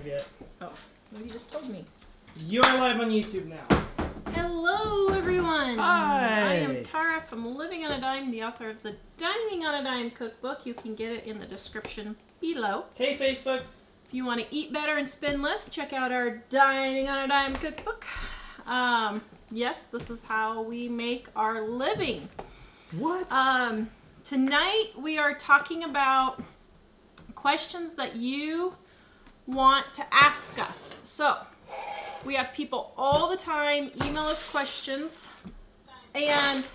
live yet. Oh, well, you just told me. You are live on YouTube now. Hello, everyone. Hi. I am Tara from Living on a Dime, the author of the Dining on a Dime cookbook. You can get it in the description below. Hey, Facebook. If you want to eat better and spend less, check out our Dining on a Dime cookbook. Yes, this is how we make our living. What? Tonight we are talking about questions that you want to ask us. So, we have people all the time email us questions. And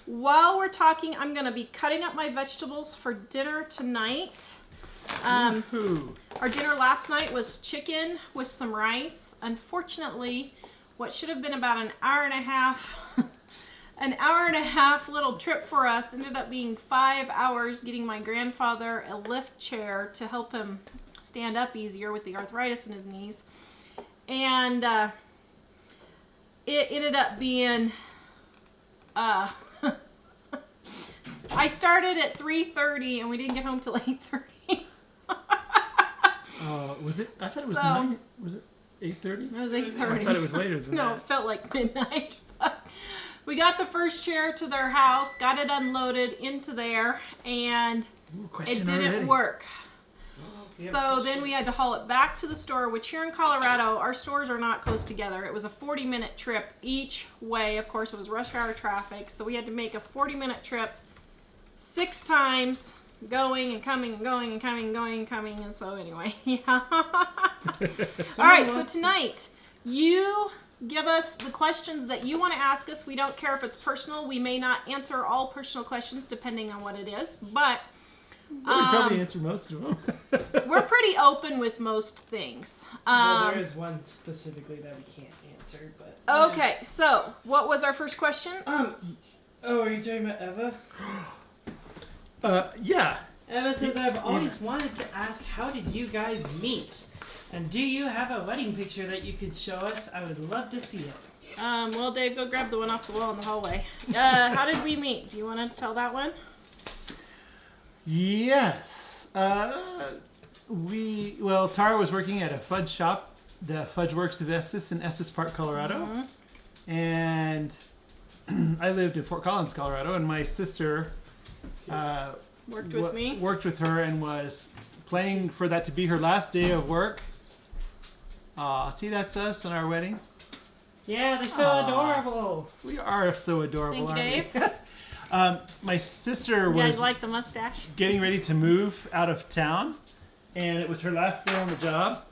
while we're talking, I'm going to be cutting up my vegetables for dinner tonight. Our dinner last night was chicken with some rice. Unfortunately, what should have been about an hour and a half little trip for us ended up being 5 hours getting my grandfather a lift chair to help him stand up easier with the arthritis in his knees. And it ended up being, I started at 3:30 and we didn't get home till 8:30. Was it? I thought it was 9. Was it 8:30? It was 8:30. I thought it was later than that. No, it felt like midnight. We got the first chair to their house, got it unloaded into there, and it didn't work. So then we had to haul it back to the store, which here in Colorado, our stores are not close together. It was a 40-minute trip each way. Of course, it was rush hour traffic, so we had to make a 40-minute trip 6 times, going and coming and going and coming and going and coming. And so anyway, yeah. All right, so tonight, you give us the questions that you want to ask us. We don't care if it's personal. We may not answer all personal questions depending on what it is, but we probably answer most of them. we're pretty open with most things. Well, there is one specifically that we can't answer, but... Okay, so what was our first question? Oh, are you talking about Eva? Yeah. Eva says, I've always wanted to ask, how did you guys meet? And do you have a wedding picture that you could show us? I would love to see it. Well, Dave, go grab the one off the wall in the hallway. How did we meet? Do you want to tell that one? Yes. Tara was working at a fudge shop, the Fudge Works of Estes in Estes Park, Colorado. Mm-hmm. And I lived in Fort Collins, Colorado, and my sister worked with her and was planning for that to be her last day of work. See, that's us on our wedding. Yeah, they're so adorable. We are so adorable, Thank you, aren't we? My sister you was guys like the mustache? getting ready to move out of town, and it was her last day on the job.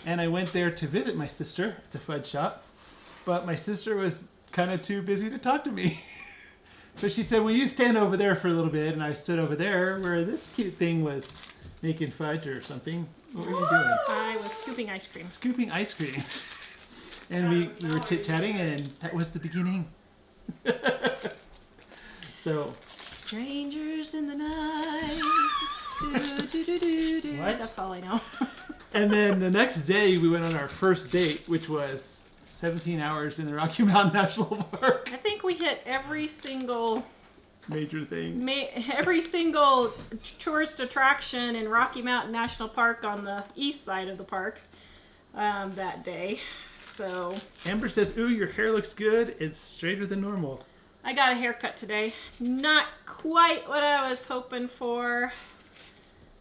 And I went there to visit my sister at the fudge shop, but my sister was kind of too busy to talk to me. So she said, will you stand over there for a little bit? And I stood over there where this cute thing was making fudge or something. What were you doing? I was scooping ice cream. Scooping ice cream. And we were chit-chatting, and that was the beginning. So. Strangers in the night. Do. What? That's all I know. And then the next day, we went on our first date, which was 17 hours in the Rocky Mountain National Park. I think we hit every single Major thing. Every single tourist attraction in Rocky Mountain National Park on the east side of the park that day. So Amber says, ooh, your hair looks good. It's straighter than normal. I got a haircut today. Not quite what I was hoping for.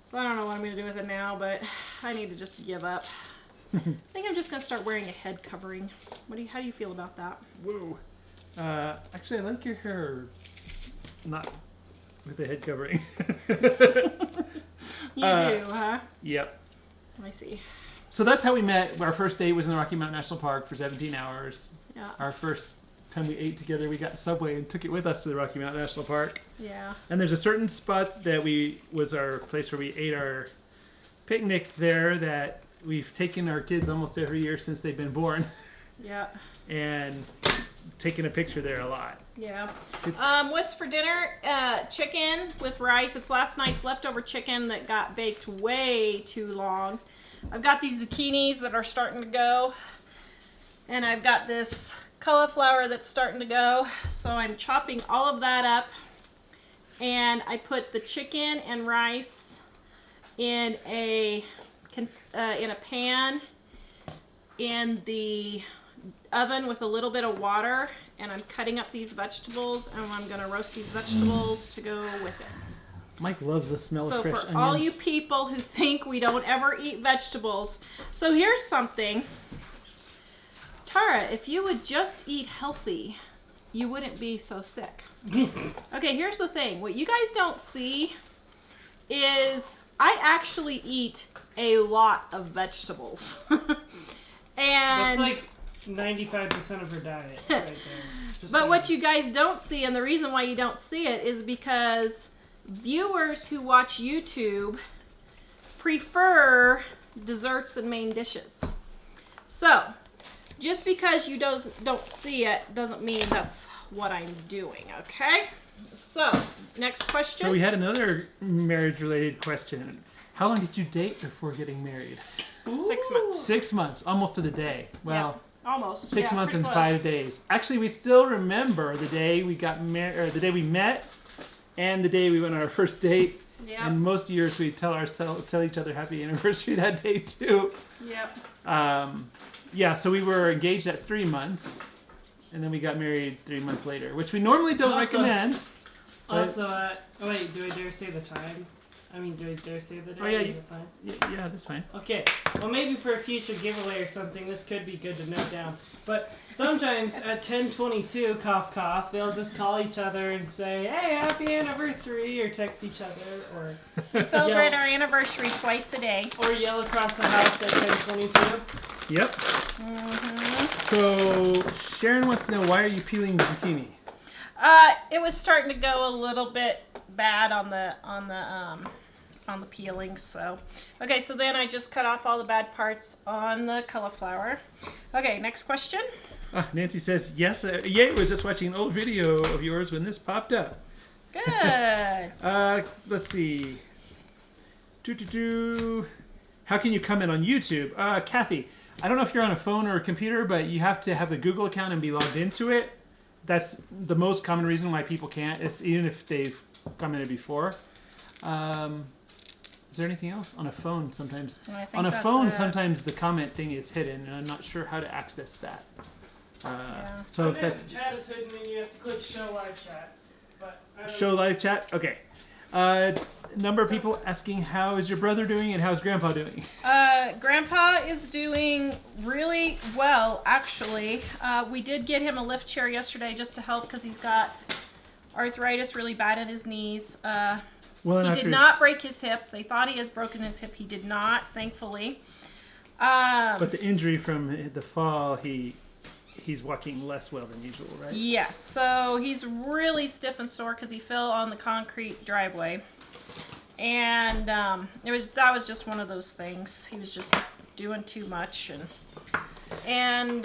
So I don't know what I'm going to do with it now, but I need to just give up. I think I'm just going to start wearing a head covering. How do you feel about that? Whoa. Actually, I like your hair not with the head covering. You do, huh? Yep. Let me see. So that's how we met. Our first date was in the Rocky Mountain National Park for 17 hours. Yeah. Our first time we ate together, we got Subway and took it with us to the Rocky Mountain National Park. Yeah. And there's a certain spot that was our place where we ate our picnic there that we've taken our kids almost every year since they've been born. Yeah. And taken a picture there a lot. Yeah. What's for dinner? Chicken with rice. It's last night's leftover chicken that got baked way too long. I've got these zucchinis that are starting to go. And I've got this cauliflower that's starting to go. So I'm chopping all of that up. And I put the chicken and rice in a in a pan in the oven with a little bit of water, and I'm cutting up these vegetables, and I'm going to roast these vegetables to go with it. Mike loves the smell of fresh onions. So for all you people who think we don't ever eat vegetables, so here's something. Tara, if you would just eat healthy, you wouldn't be so sick. Okay, here's the thing. What you guys don't see is I actually eat a lot of vegetables. And that's like 95% of her diet right there. But what you guys don't see, and the reason why you don't see it, is because viewers who watch YouTube prefer desserts and main dishes. So, just because you don't see it doesn't mean that's what I'm doing, okay? So, next question. So we had another marriage-related question. How long did you date before getting married? 6 months. 6 months, almost to the day. Well, yeah, almost. 6 months and close. 5 days. Actually, we still remember the day we got married, or the day we met, and the day we went on our first date. Yep. And most years we tell each other happy anniversary that day too. Yep. Yeah, so we were engaged at 3 months, and then we got married 3 months later, which we normally don't recommend. Also, wait, do I dare say the time? I mean, do I dare say the day? Oh yeah, Is it fine? yeah, that's fine. Okay, well maybe for a future giveaway or something, this could be good to note down. But sometimes at 10:22, cough cough, they'll just call each other and say, "Hey, happy anniversary," or text each other, or We celebrate our anniversary twice a day. or yell across the house at 10:22. Yep. Mm-hmm. So Sharon wants to know, why are you peeling zucchini? It was starting to go a little bit bad on the peeling, so. Okay, so then I just cut off all the bad parts on the cauliflower. Okay, next question. Nancy says, yes, Ye was just watching an old video of yours when this popped up. Good. Let's see. How can you comment on YouTube? Kathy, I don't know if you're on a phone or a computer, but you have to have a Google account and be logged into it. That's the most common reason why people can't, even if they've commented before. Is there anything else? On a phone, sometimes. On a phone, sometimes the comment thing is hidden, and I'm not sure how to access that. Yeah. So if that's Chat is hidden, and you have to click Show Live Chat. But I don't show live chat. Okay. Number of people asking, how is your brother doing and how's Grandpa doing? Grandpa is doing really well, actually. We did get him a lift chair yesterday just to help because he's got arthritis really bad in his knees. He did not break his hip. They thought he has broken his hip. He did not, thankfully. But the injury from the fall, he's walking less well than usual, right? Yes. So he's really stiff and sore because he fell on the concrete driveway. And that was just one of those things. He was just doing too much. And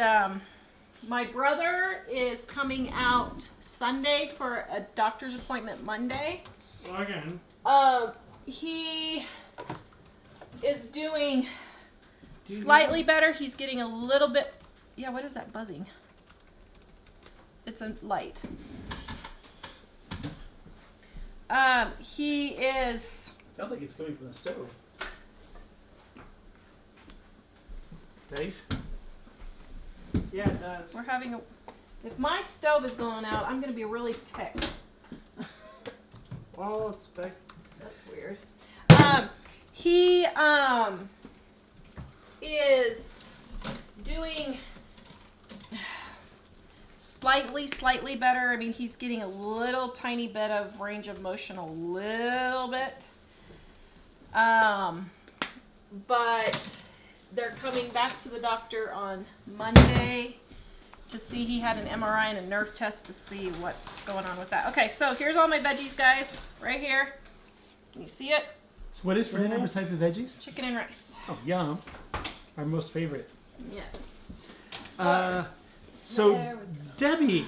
my brother is coming out Sunday for a doctor's appointment Monday. Again. He is doing slightly better. He's getting a little bit. Yeah, what is that buzzing? It's a light. He is. Sounds like it's coming from the stove. Dave? Yeah, it does. We're having a. If my stove is going out, I'm going to be really ticked. Well, it's back. That's weird. He is doing slightly better. I mean, he's getting a little tiny bit of range of motion, a little bit. But they're coming back to the doctor on Monday to see. He had an MRI and a nerve test to see what's going on with that. Okay, so here's all my veggies, guys, right here. Can you see it? So what is for dinner besides the veggies? Chicken and rice. Oh, yum. Our most favorite. Yes. So Debbie,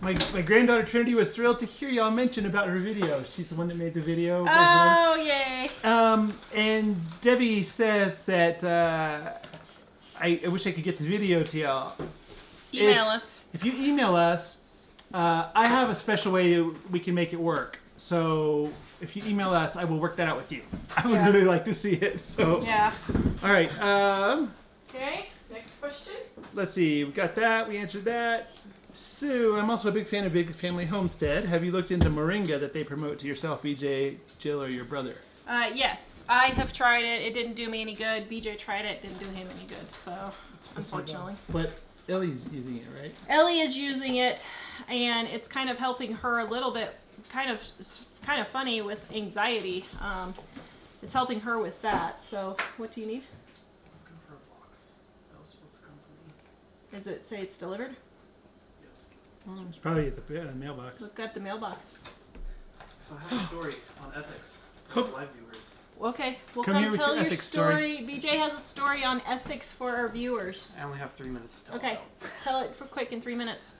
my granddaughter Trinity was thrilled to hear y'all mention about her video. She's the one that made the video. Oh, yay. And Debbie says that I wish I could get the video to y'all. Email us. If you email us, I have a special way we can make it work. So if you email us, I will work that out with you. I would Yeah. really like to see it. So. Yeah. All right. Okay. Next question. Let's see. We got that. We answered that. Sue, I'm also a big fan of Big Family Homestead. Have you looked into moringa that they promote to yourself, BJ, Jill, or your brother? Yes, I have tried it. It didn't do me any good. BJ tried it. Didn't do him any good. So, unfortunately. But Ellie's using it, right? Ellie is using it, and it's kind of helping her a little bit. Kind of funny with anxiety. It's helping her with that. So, what do you need? I'm looking for a box. That was supposed to come from me. Does it say it's delivered? Yes. It's probably at the mailbox. Look at the mailbox. So I have a story on ethics for Hope- live viewers. Okay, we'll Come come here with tell your your ethics story. BJ has a story on ethics for our viewers. I only have 3 minutes to tell Okay, it tell it for quick in 3 minutes.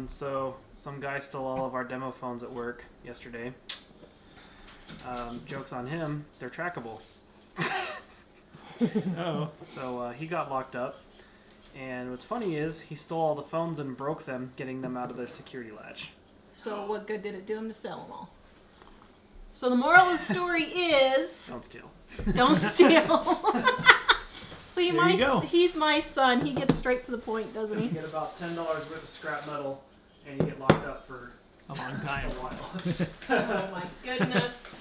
So some guy stole all of our demo phones at work yesterday. Joke's on him, they're trackable. Oh. So he got locked up. And what's funny is he stole all the phones and broke them, getting them out of their security latch. So what good did it do him to sell them all? So the moral of the story is Don't steal. don't steal. See, There you go. he's my son. He gets straight to the point, doesn't You he? get about $10 worth of scrap metal, and you get locked up for A long a time. while. Oh my goodness.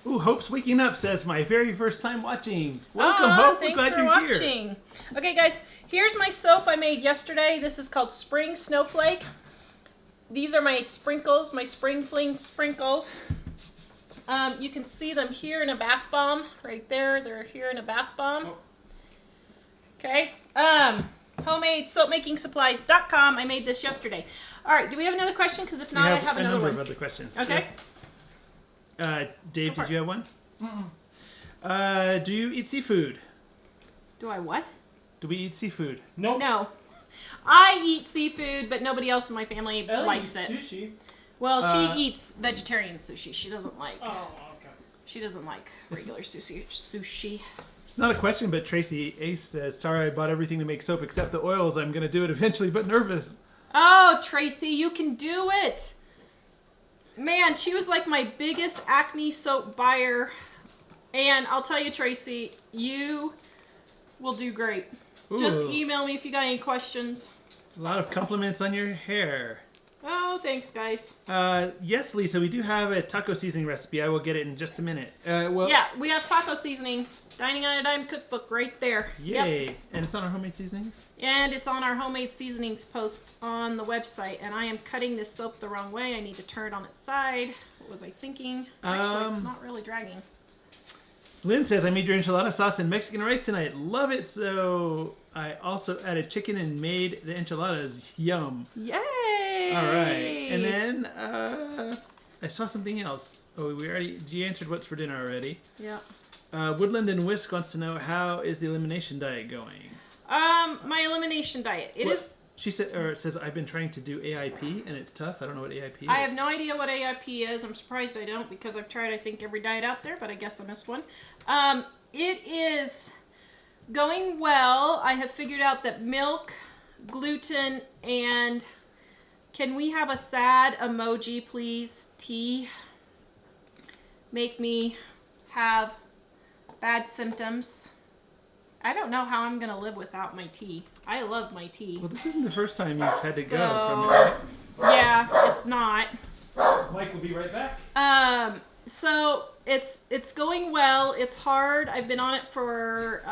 Ooh, Hope's waking up says, my very first time watching. Welcome, Aw, Hope. We're thanks glad for you're here. watching. Okay, guys, here's my soap I made yesterday. This is called Spring Snowflake. These are my sprinkles, my spring fling sprinkles. You can see them here in a bath bomb. Right there, they're here in a bath bomb. Okay. HomemadeSoapMakingSupplies.com. I made this yesterday. All right, do we have another question? Because if not, I have a another number one. of other questions. Okay. Yes. Dave, Go for did you have one? Do you eat seafood? Do I what? Do we eat seafood? Nope. No. I eat seafood, but nobody else in my family Ellie likes eats it. Sushi. Well, she Uh, eats vegetarian sushi. She doesn't like. Oh, okay. She doesn't like regular sushi. It's not a question, but Tracy Ace says, sorry I bought everything to make soap except the oils. I'm going to do it eventually, but nervous. Oh, Tracy, you can do it. Man, she was like my biggest acne soap buyer. And I'll tell you, Tracy, you will do great. Just Ooh, email me if you got any questions. a lot of compliments on your hair. Oh, thanks, guys. Yes, Lisa, we do have a taco seasoning recipe. I will get it in just a minute. Well, Yeah, we have taco seasoning. Dining on a Dime cookbook right there. Yay. Yep. And it's on our homemade seasonings? And it's on our homemade seasonings post on the website. And I am cutting this soap the wrong way. I need to turn it on its side. What was I thinking? Actually, it's not really dragging. Lynn says, I made your enchilada sauce and Mexican rice tonight. Love it. So I also added chicken and made the enchiladas. Yum. Yay! All right. And then I saw something else. Oh, you answered what's for dinner already. Yeah. Woodland and Whisk wants to know, how is the elimination diet going? My elimination diet. It is. She said, or it says, I've been trying to do AIP and it's tough. I don't know what AIP is. I have no idea what AIP is. I'm surprised I don't because I've tried, I think, every diet out there, but I guess I missed one. It is going well. I have figured out that milk, gluten, and can we have a sad emoji, please? Tea. Make me have bad symptoms. I don't know how I'm gonna live without my tea. I love my tea. Well, this isn't the first time you've had to go from So- it, right? Yeah, it's not. Mike will be right back. So it's going well. It's hard. I've been on it for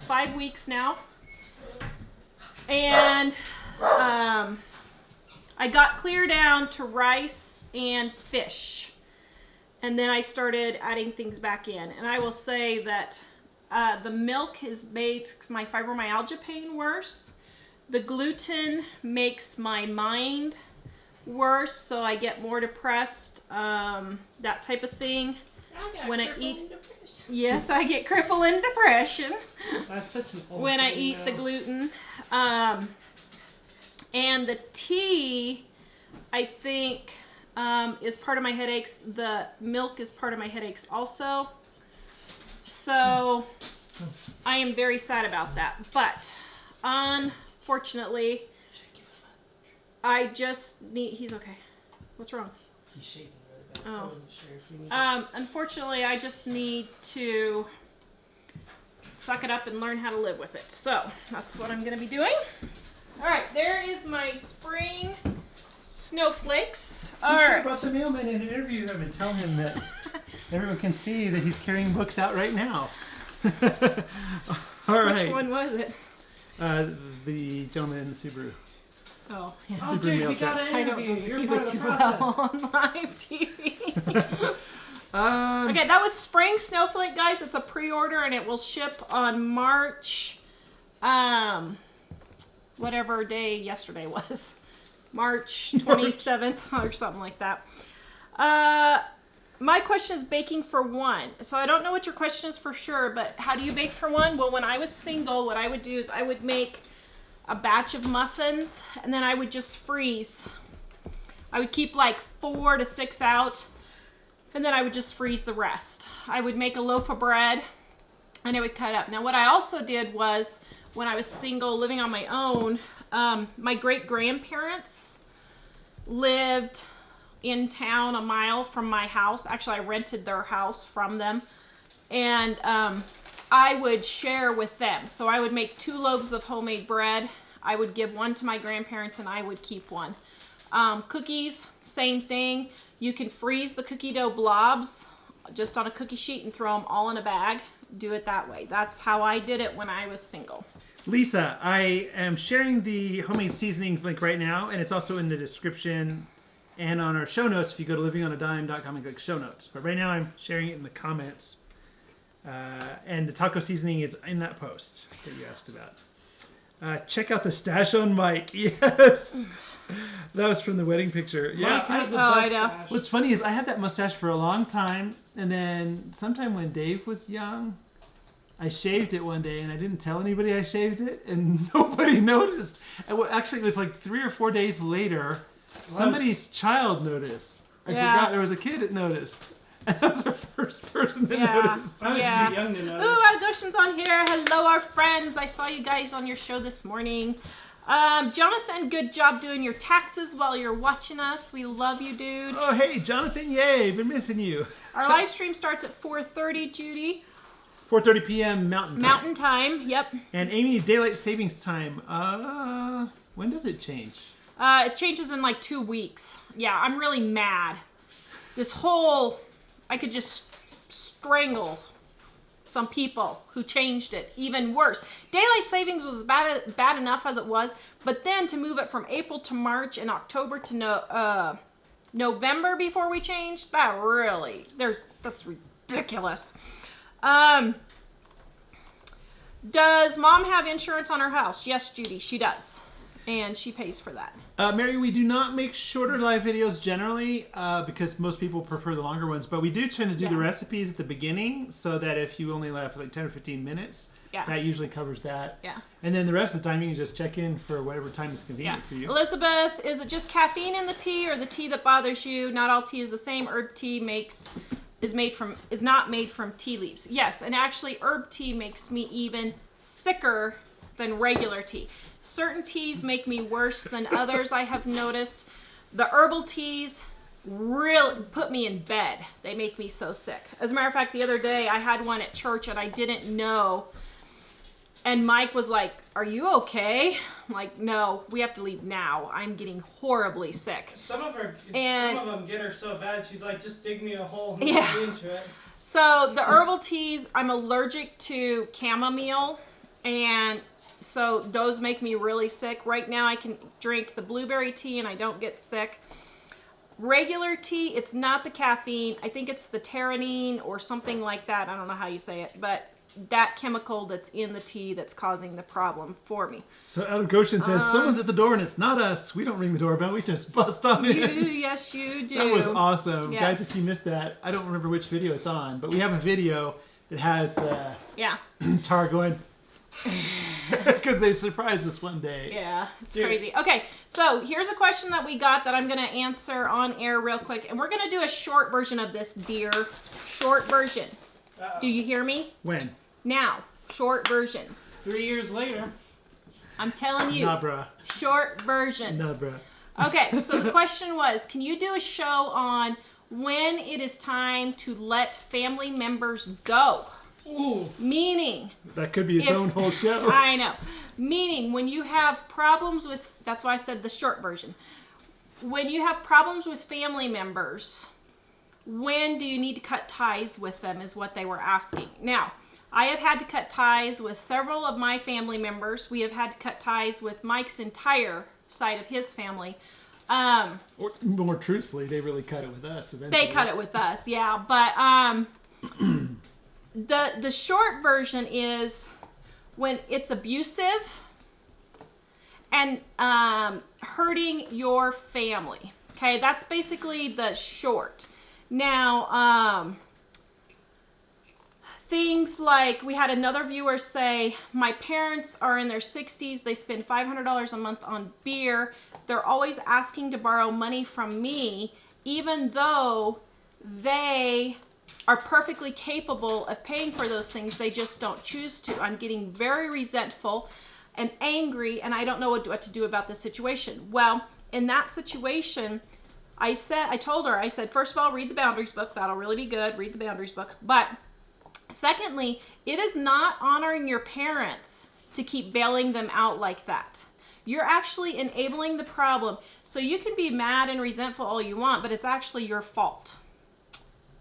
5 weeks now, and I got clear down to rice and fish, and then I started adding things back in. And I will say that the milk makes my fibromyalgia pain worse. The gluten makes my mind worse, so I get more depressed, that type of thing. When I eat, yes, I get crippling depression That's such an old when I thing eat now. the gluten. And the tea, I think, is part of my headaches. The milk is part of my headaches also. So I am very sad about that. But unfortunately, I just need. He's okay. What's wrong? He's shaking, that. So I wasn't sure if you need Unfortunately, I just need to suck it up and learn how to live with it. So that's what I'm going to be doing. All right, there is my spring snowflakes. All You should right. brought the mailman in and interview him and tell him that everyone can see that he's carrying books out right now. All right. Which one was it? The gentleman in the Subaru. Oh, yeah. Oh, Super dude, meal we got check. an I don't know interview. if You're he part would of the do process. well on live TV. Um, Okay, that was Spring Snowflake, guys. It's a pre-order and it will ship on March, whatever day yesterday was. March 27th or something like that. My question is baking for one. So I don't know what your question is for sure, but how do you bake for one? Well, when I was single, what I would do is I would make a batch of muffins and then I would just freeze. I would keep like 4 to 6 out and then I would just freeze the rest. I would make a loaf of bread and I would cut up. Now what I also did was when I was single living on my own, my great grandparents lived in town a mile from my house. Actually, I rented their house from them. And I would share with them. So I would make 2 loaves of homemade bread. I would give one to my grandparents and I would keep one. Cookies, same thing. You can freeze the cookie dough blobs just on a cookie sheet and throw them all in a bag. Do it that way. That's how I did it when I was single. Lisa, I am sharing the homemade seasonings link right now, and it's also in the description and on our show notes if you go to livingonadime.com and click show notes. But right now I'm sharing it in the comments. And the taco seasoning is in that post that you asked about. Check out the stash on Mike. Yes! That was from the wedding picture. Yeah. Mike has the I best know. stash. What's funny is I had that mustache for a long time, and then sometime when Dave was young, I shaved it one day, and I didn't tell anybody I shaved it, and nobody noticed. And actually, it was like 3 or 4 days later, somebody's child noticed. I forgot there was a kid that noticed. And that was the first person that noticed. I was too young to notice. Ooh, Goshen's on here. Hello, our friends. I saw you guys on your show this morning. Jonathan, good job doing your taxes while you're watching us. We love you, dude. Oh, hey, Jonathan, yay, been missing you. Our live stream starts at 4:30, Judy. 4:30 p.m. Mountain Time. Mountain time, yep. And Amy, daylight savings time. When does it change? It changes in like 2 weeks. Yeah, I'm really mad. I could just strangle some people who changed it. Even worse. Daylight savings was bad enough as it was, but then to move it from April to March and October to November before we changed, that's ridiculous. Does mom have insurance on her house? Yes, Judy, she does. And she pays for that. Mary, we do not make shorter live videos generally because most people prefer the longer ones, but we do tend to do the recipes at the beginning so that if you only left like 10 or 15 minutes, that usually covers that. Yeah. And then the rest of the time you can just check in for whatever time is convenient for you. Elizabeth, is it just caffeine in the tea or the tea that bothers you? Not all tea is the same. Herb tea is not made from tea leaves. Yes, and actually herb tea makes me even sicker than regular tea. Certain teas make me worse than others, I have noticed. The herbal teas really put me in bed. They make me so sick. As a matter of fact, the other day I had one at church and I didn't know. And Mike was like, "Are you okay?" I'm like, "No, we have to leave now. I'm getting horribly sick." Some of them get her so bad, she's like, "Just dig me a hole and get into it." So the herbal teas, I'm allergic to chamomile, and so those make me really sick. Right now I can drink the blueberry tea and I don't get sick. Regular tea, it's not the caffeine. I think it's the terranine or something like that. I don't know how you say it, but that chemical that's in the tea that's causing the problem for me. So Elder Goshen says, someone's at the door and it's not us. We don't ring the doorbell. We just bust on in. Yes, you do. That was awesome. Yes. Guys, if you missed that, I don't remember which video it's on, but we have a video that has Tara going, because they surprised us one day. Yeah, it's crazy. Okay, so here's a question that we got that I'm going to answer on air real quick. And we're going to do a short version of this, dear. Short version. Do you hear me? When? Now. Short version. 3 years later. I'm telling you. Nah, bruh. Short version. Nah, bruh. Okay, so the question was, can you do a show on when it is time to let family members go. Ooh. Meaning, That could be its own whole show. I know. Meaning, when you have problems with, that's why I said the short version. When you have problems with family members, when do you need to cut ties with them is what they were asking. Now, I have had to cut ties with several of my family members. We have had to cut ties with Mike's entire side of his family. Or more truthfully, they really cut it with us eventually. They cut it with us, yeah. But the short version is when it's abusive and hurting your family. Okay, that's basically the short. Now, things like, we had another viewer say, my parents are in their 60s, they spend $500 a month on beer, they're always asking to borrow money from me, even though they are perfectly capable of paying for those things, they just don't choose to. I'm getting very resentful and angry, and I don't know what to do about this situation. Well, in that situation, I told her, first of all, read the boundaries book. That'll really be good. Read the boundaries book. But secondly, it is not honoring your parents to keep bailing them out like that. You're actually enabling the problem. So you can be mad and resentful all you want, but it's actually your fault.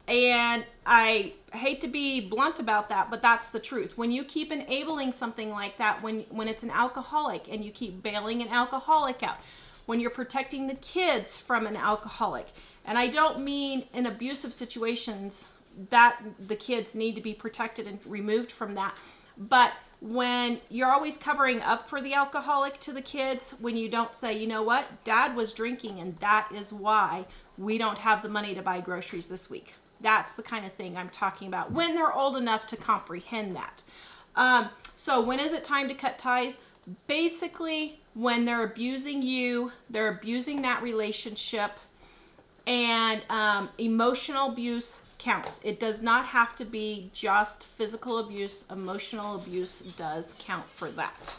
And I hate to be blunt about that, but that's the truth. When you keep enabling something like that, when it's an alcoholic and you keep bailing an alcoholic out, when you're protecting the kids from an alcoholic, and I don't mean in abusive situations that the kids need to be protected and removed from that, but when you're always covering up for the alcoholic to the kids, when you don't say, you know what, Dad was drinking and that is why we don't have the money to buy groceries this week. That's the kind of thing I'm talking about when they're old enough to comprehend that. So when is it time to cut ties? Basically, when they're abusing you, they're abusing that relationship, and emotional abuse counts. It does not have to be just physical abuse. Emotional abuse does count for that.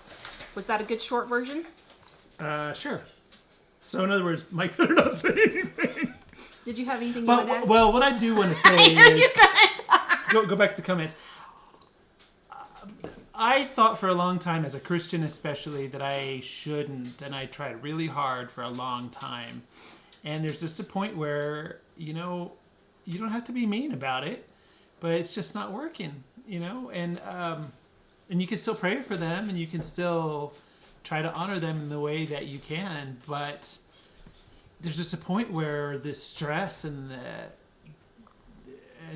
Was that a good short version? Sure. So in other words, Mike better not say anything. Did you have anything you want to add? Well, what I do want to say is... go back to the comments. I thought for a long time, as a Christian especially, that I shouldn't, and I tried really hard for a long time. And there's just a point where, you don't have to be mean about it, but it's just not working, and you can still pray for them, and you can still try to honor them in the way that you can, but there's just a point where the stress and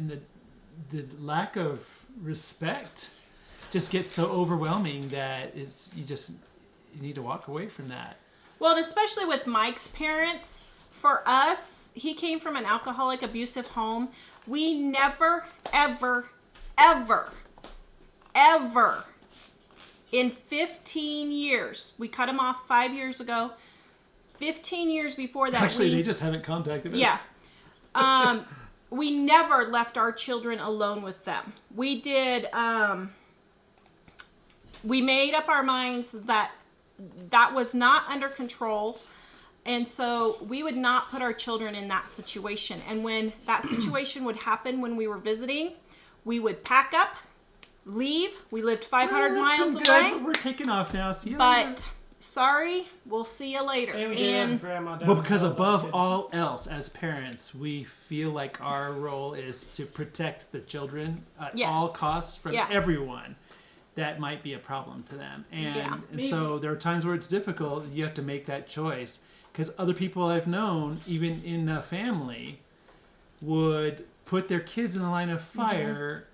the lack of respect just gets so overwhelming that you need to walk away from that. Well, and especially with Mike's parents, for us, he came from an alcoholic, abusive home. We never, ever, ever, ever, in 15 years, we cut him off 5 years ago. 15 years before that, actually, they just haven't contacted us. Yeah. We never left our children alone with them. We did, we made up our minds that was not under control. And so we would not put our children in that situation. And when that situation would happen when we were visiting, we would pack up, leave. We lived 500 miles away. But we're taking off now. See you later. Sorry, we'll see you later. And grandma but because above all else, as parents, we feel like our role is to protect the children at all costs from everyone that might be a problem to them. And so there are times where it's difficult. You have to make that choice. Because other people I've known, even in the family, would put their kids in the line of fire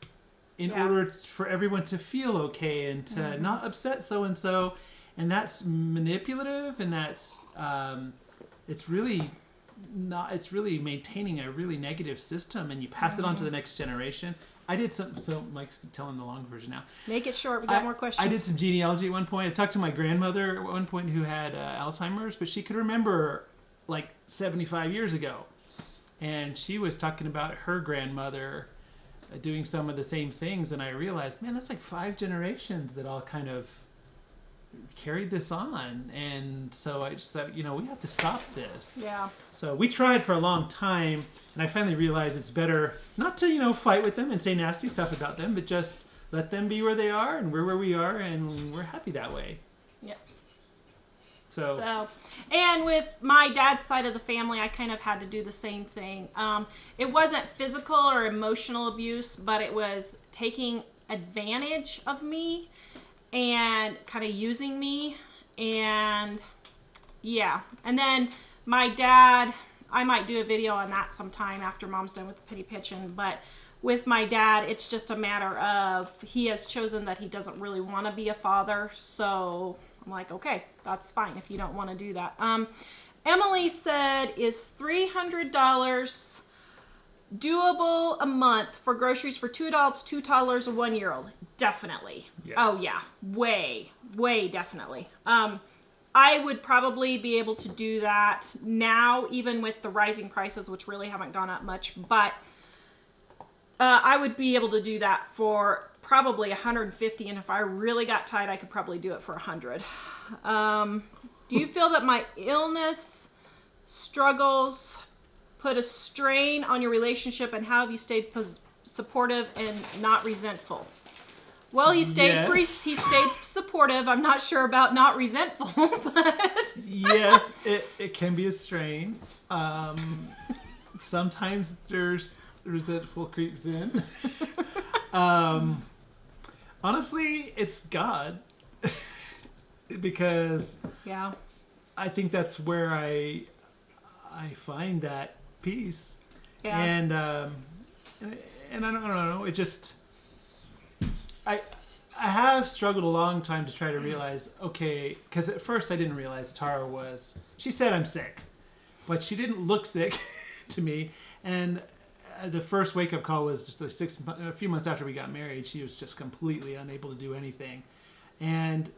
in order for everyone to feel okay and to not upset so-and-so. And that's manipulative, and that's it's really maintaining a really negative system, and you pass it on to the next generation. I did some, so Mike's telling the long version now. Make it short. We got more questions. I did some genealogy at one point. I talked to my grandmother at one point who had Alzheimer's, but she could remember like 75 years ago, and she was talking about her grandmother doing some of the same things, and I realized, man, that's like 5 generations that all kind of carried this on. And so I just thought, we have to stop this. Yeah. So we tried for a long time, and I finally realized it's better not to, fight with them and say nasty stuff about them, but just let them be where they are, and we're where we are, and we're happy that way. Yeah. So, and with my dad's side of the family, I kind of had to do the same thing. It wasn't physical or emotional abuse, but it was taking advantage of me and kind of using me. And yeah. And then my dad, I might do a video on that sometime after Mom's done with the penny pitching, but with my dad, it's just a matter of he has chosen that he doesn't really want to be a father, so I'm like, okay, that's fine if you don't want to do that. Emily said, is $300 doable a month for groceries for 2 adults, 2 toddlers, a 1-year-old? Definitely. Yes. Oh yeah, way definitely. I would probably be able to do that now, even with the rising prices, which really haven't gone up much, but I would be able to do that for probably $150, and if I really got tight, I could probably do it for $100. Do you feel that my illness struggles put a strain on your relationship, and how have you stayed supportive and not resentful? Well, he stayed he stayed supportive. I'm not sure about not resentful, but yes, it can be a strain. Sometimes there's resentful creeps in. Honestly, it's God. Because yeah, I think that's where I find that peace. yeah, And I don't know. It just I have struggled a long time to try to realize, okay, because at first I didn't realize Tara was. She said I'm sick, but she didn't look sick to me. And the first wake-up call was just a few months after we got married. She was just completely unable to do anything. And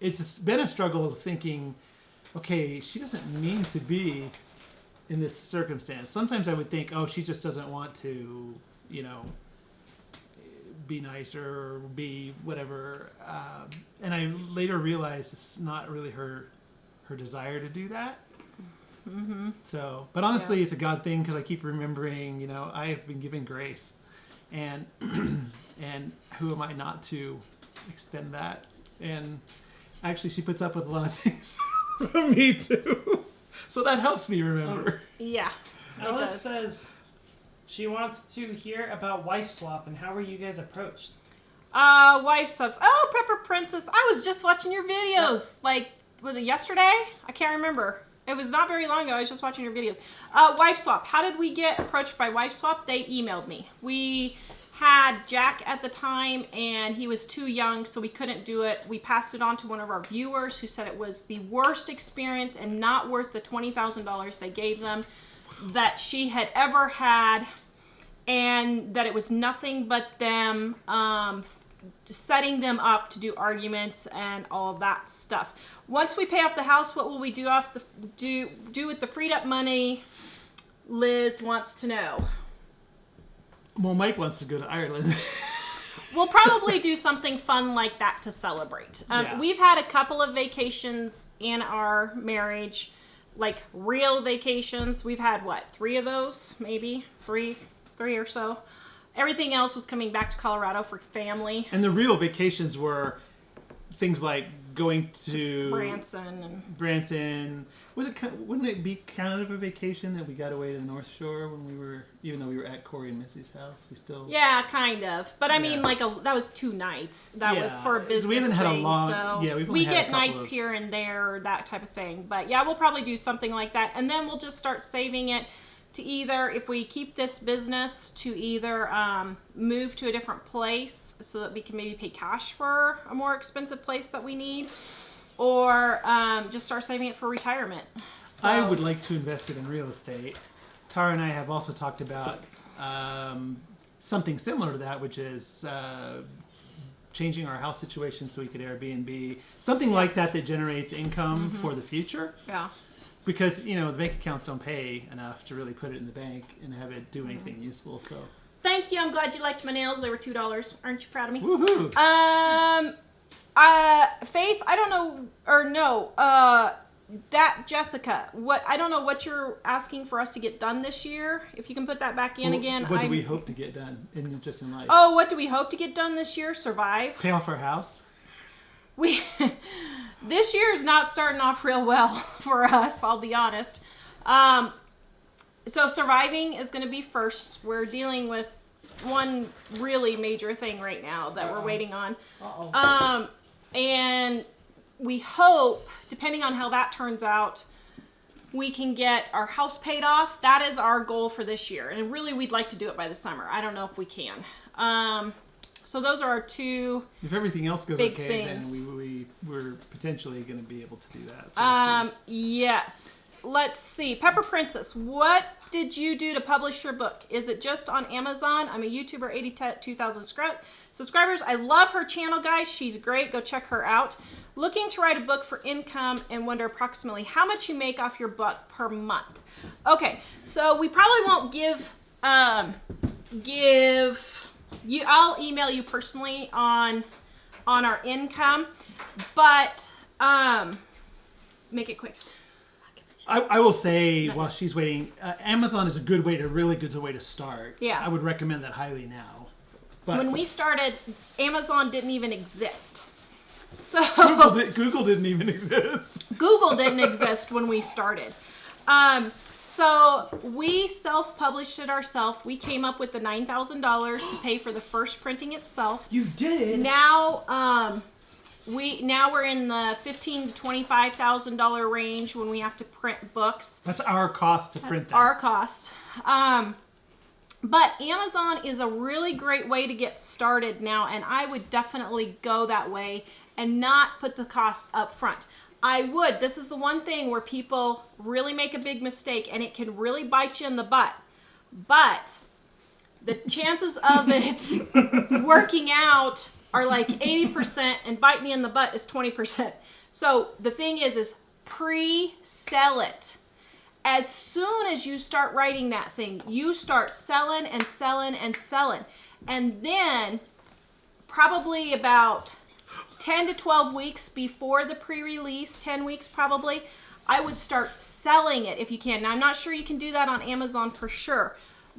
it's been a struggle of thinking, okay, she doesn't mean to be in this circumstance. Sometimes I would think, oh, she just doesn't want to, be nice or be whatever. And I later realized it's not really her desire to do that. mm-hmm. So, but honestly, it's a God thing, because I keep remembering, I have been given grace, and and who am I not to extend that? And actually, she puts up with a lot of things from me too, so that helps me remember. Yeah. Alice says she wants to hear about wife swap and how were you guys approached? Wife subs. Oh, Prepper Princess. I was just watching your videos. Like, was it yesterday? I can't remember. It was not very long ago. I was just watching your videos. Wife swap. How did we get approached by wife swap? They emailed me. We had Jack at the time, and he was too young, so we couldn't do it. We passed it on to one of our viewers who said it was the worst experience and not worth the $20,000 they gave them that she had ever had, and that it was nothing but them setting them up to do arguments and all of that stuff. Once we pay off the house, what will we do with the freed up money? Liz wants to know. Well, Mike wants to go to Ireland. We'll probably do something fun like that to celebrate. Yeah. We've had a couple of vacations in our marriage, like real vacations. We've had, 3 of those? Maybe? Three or so. Everything else was coming back to Colorado for family. And the real vacations were things like going to Branson. Wouldn't it be kind of a vacation that we got away to the North Shore even though we were at Corey and Missy's house? We still. Yeah, kind of. But I mean, that was 2 nights. That was for a business we haven't had thing, a long. so Yeah, we've only had get nights here and there, that type of thing. But yeah, we'll probably do something like that, and then we'll just start saving it to either, if we keep this business, to either move to a different place so that we can maybe pay cash for a more expensive place that we need, or just start saving it for retirement. So, I would like to invest it in real estate. Tara and I have also talked about something similar to that, which is changing our house situation so we could Airbnb. Something like that generates income for the future. Yeah. Because, the bank accounts don't pay enough to really put it in the bank and have it do anything useful. So, thank you. I'm glad you liked my nails. They were $2. Aren't you proud of me? Woohoo! Faith, I don't know, or no, that Jessica, I don't know what you're asking for us to get done this year. If you can put that back in again. What do we hope to get done in life? Oh, what do we hope to get done this year? Survive. Pay off our house? This year is not starting off real well for us, I'll be honest. So surviving is going to be first. We're dealing with one really major thing right now that we're waiting on. And we hope, depending on how that turns out, we can get our house paid off. That is our goal for this year. And really, we'd like to do it by the summer. I don't know if we can. So those are our two If everything else goes big okay, things. then we're potentially going to be able to do that. So we'll see. Yes. Let's see. Pepper Princess, what did you do to publish your book? Is it just on Amazon? I'm a YouTuber, 82,000 subscribers. I love her channel, guys. She's great. Go check her out. Looking to write a book for income and wonder approximately how much you make off your book per month. Okay, so we probably won't I'll email you personally on our income, but make it quick. I will say, while she's waiting, Amazon is a really good way to start. Yeah. I would recommend that highly now. But When we started, Amazon didn't even exist. So Google didn't even exist. Google didn't exist when we started. So we self-published it ourselves. We came up with the $9,000 to pay for the first printing itself. You did? Now, we're in the $15,000 to $25,000 range when we have to print books. That's our cost to print them. Our cost. But Amazon is a really great way to get started now, and I would definitely go that way and not put the costs up front. This is the one thing where people really make a big mistake, and it can really bite you in the butt. But the chances of it working out are like 80%, and biting you in the butt is 20%. So the thing is pre-sell it. As soon as you start writing that thing, you start selling and selling and selling. And then probably about 10 to 12 weeks before the pre-release, 10 weeks probably, I would start selling it if you can. Now, I'm not sure you can do that on Amazon for sure,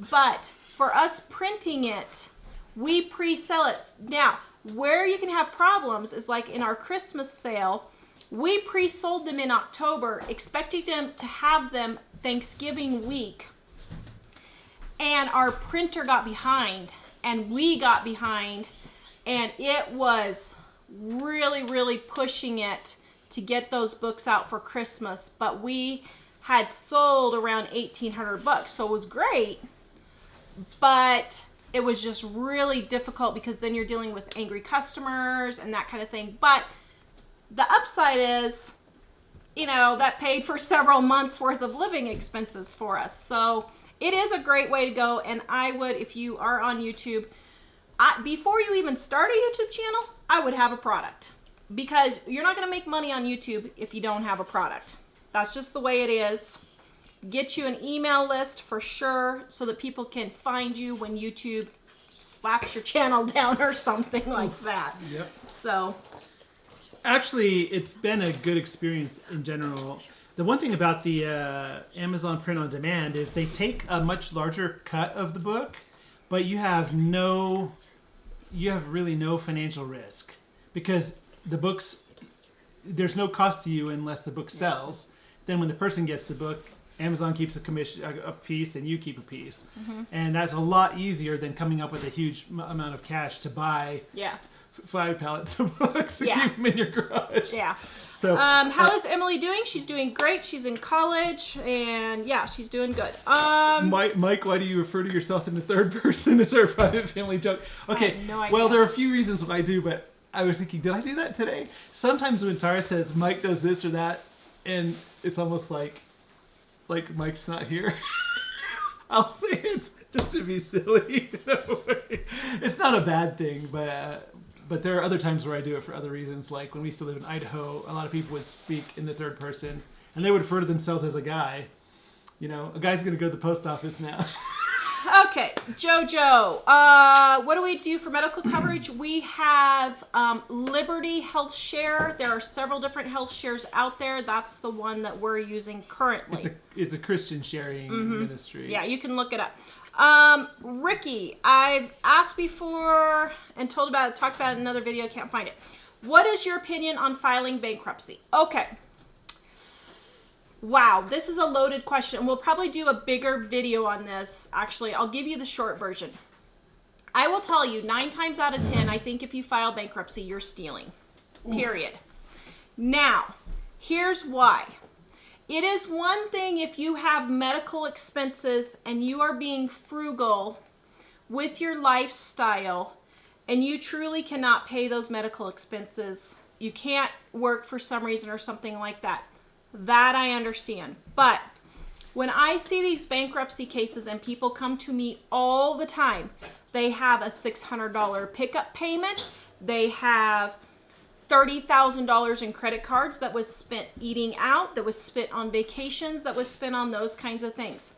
but for us printing it, we pre-sell it. Now, where you can have problems is like in our Christmas sale, we pre-sold them in October, expecting them to have them Thanksgiving week. And our printer got behind, and we got behind, and it was really, really pushing it to get those books out for Christmas. But we had sold around 1,800 books, so it was great, but it was just really difficult because then you're dealing with angry customers and that kind of thing. But the upside is, that paid for several months worth of living expenses for us. So it is a great way to go. And I would, if you are on YouTube, before you even start a YouTube channel, I would have a product, because you're not going to make money on YouTube if you don't have a product. That's just the way it is. Get you an email list for sure, so that people can find you when YouTube slaps your channel down or something like that. Yep. So Actually, it's been a good experience in general. The one thing about the Amazon print on demand is they take a much larger cut of the book, but you have really no financial risk, because the books, there's no cost to you unless the book sells. Then when the person gets the book, Amazon keeps a piece, and you keep a piece. Mm-hmm. And that's a lot easier than coming up with a huge amount of cash to buy 5 pallets of books and keep them in your garage. Yeah. So how is Emily doing? She's doing great. She's in college, and she's doing good. Mike, why do you refer to yourself in the third person? It's our private family joke. Okay. I have no idea. Well, there are a few reasons why I do, but I was thinking, did I do that today? Sometimes when Tara says Mike does this or that, and it's almost like Mike's not here, I'll say it just to be silly. It's not a bad thing, but there are other times where I do it for other reasons. Like when we used to live in Idaho, a lot of people would speak in the third person, and they would refer to themselves as a guy. A guy's going to go to the post office now. Okay, JoJo. What do we do for medical coverage? We have Liberty Health Share. There are several different health shares out there. That's the one that we're using currently. It's a Christian sharing ministry. Yeah, you can look it up. Ricky, I've asked before and talked about it in another video. Can't find it. What is your opinion on filing bankruptcy? Okay. Wow, this is a loaded question. We'll probably do a bigger video on this. Actually, I'll give you the short version. I will tell you, 9 times out of 10, I think if you file bankruptcy, you're stealing. Period. Now, here's why. It is one thing if you have medical expenses and you are being frugal with your lifestyle and you truly cannot pay those medical expenses. You can't work for some reason or something like that. That I understand. But when I see these bankruptcy cases and people come to me all the time, they have a $600 pickup payment. They have $30,000 in credit cards that was spent eating out, that was spent on vacations, that was spent on those kinds of things.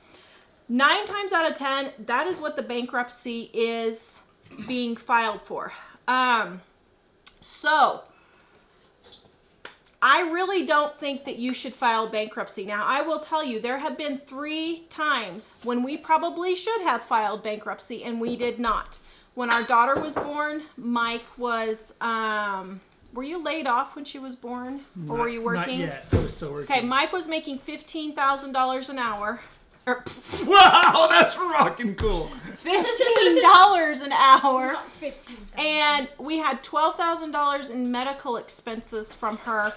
9 times out of 10, that is what the bankruptcy is being filed for. So I really don't think that you should file bankruptcy. Now, I will tell you, there have been 3 times when we probably should have filed bankruptcy and we did not. When our daughter was born, Mike was, were you laid off when she was born? Or were you working? Not yet. I was still working. Okay, Mike was making $15,000 an hour. Wow, that's rockin' cool. $15 an hour. And we had $12,000 in medical expenses from her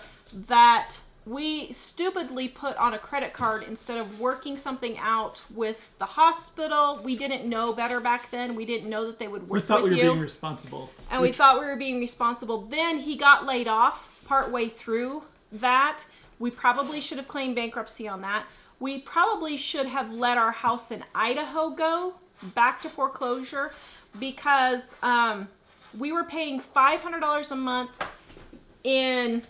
that we stupidly put on a credit card instead of working something out with the hospital. We didn't know better back then. We didn't know that they would work with you. We thought we were being responsible. And we thought we were being responsible. Then he got laid off partway through that. We probably should have claimed bankruptcy on that. We probably should have let our house in Idaho go back to foreclosure because we were paying $500 a month in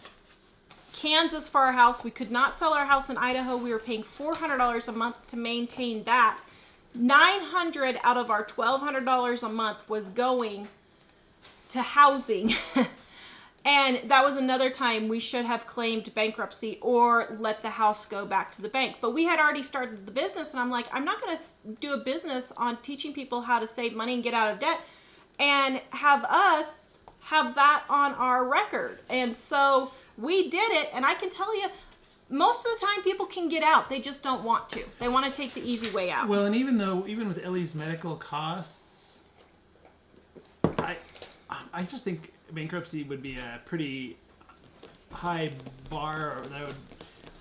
Kansas for our house. We could not sell our house in Idaho. We were paying $400 a month to maintain that. $900 out of our $1,200 a month was going to housing. And that was another time we should have claimed bankruptcy or let the house go back to the bank. But we had already started the business, and I'm like, I'm not going to do a business on teaching people how to save money and get out of debt and have us have that on our record. And so we did it, and I can tell you, most of the time people can get out. They just don't want to. They want to take the easy way out. Well, and even with Ellie's medical costs, I just think bankruptcy would be a pretty high bar.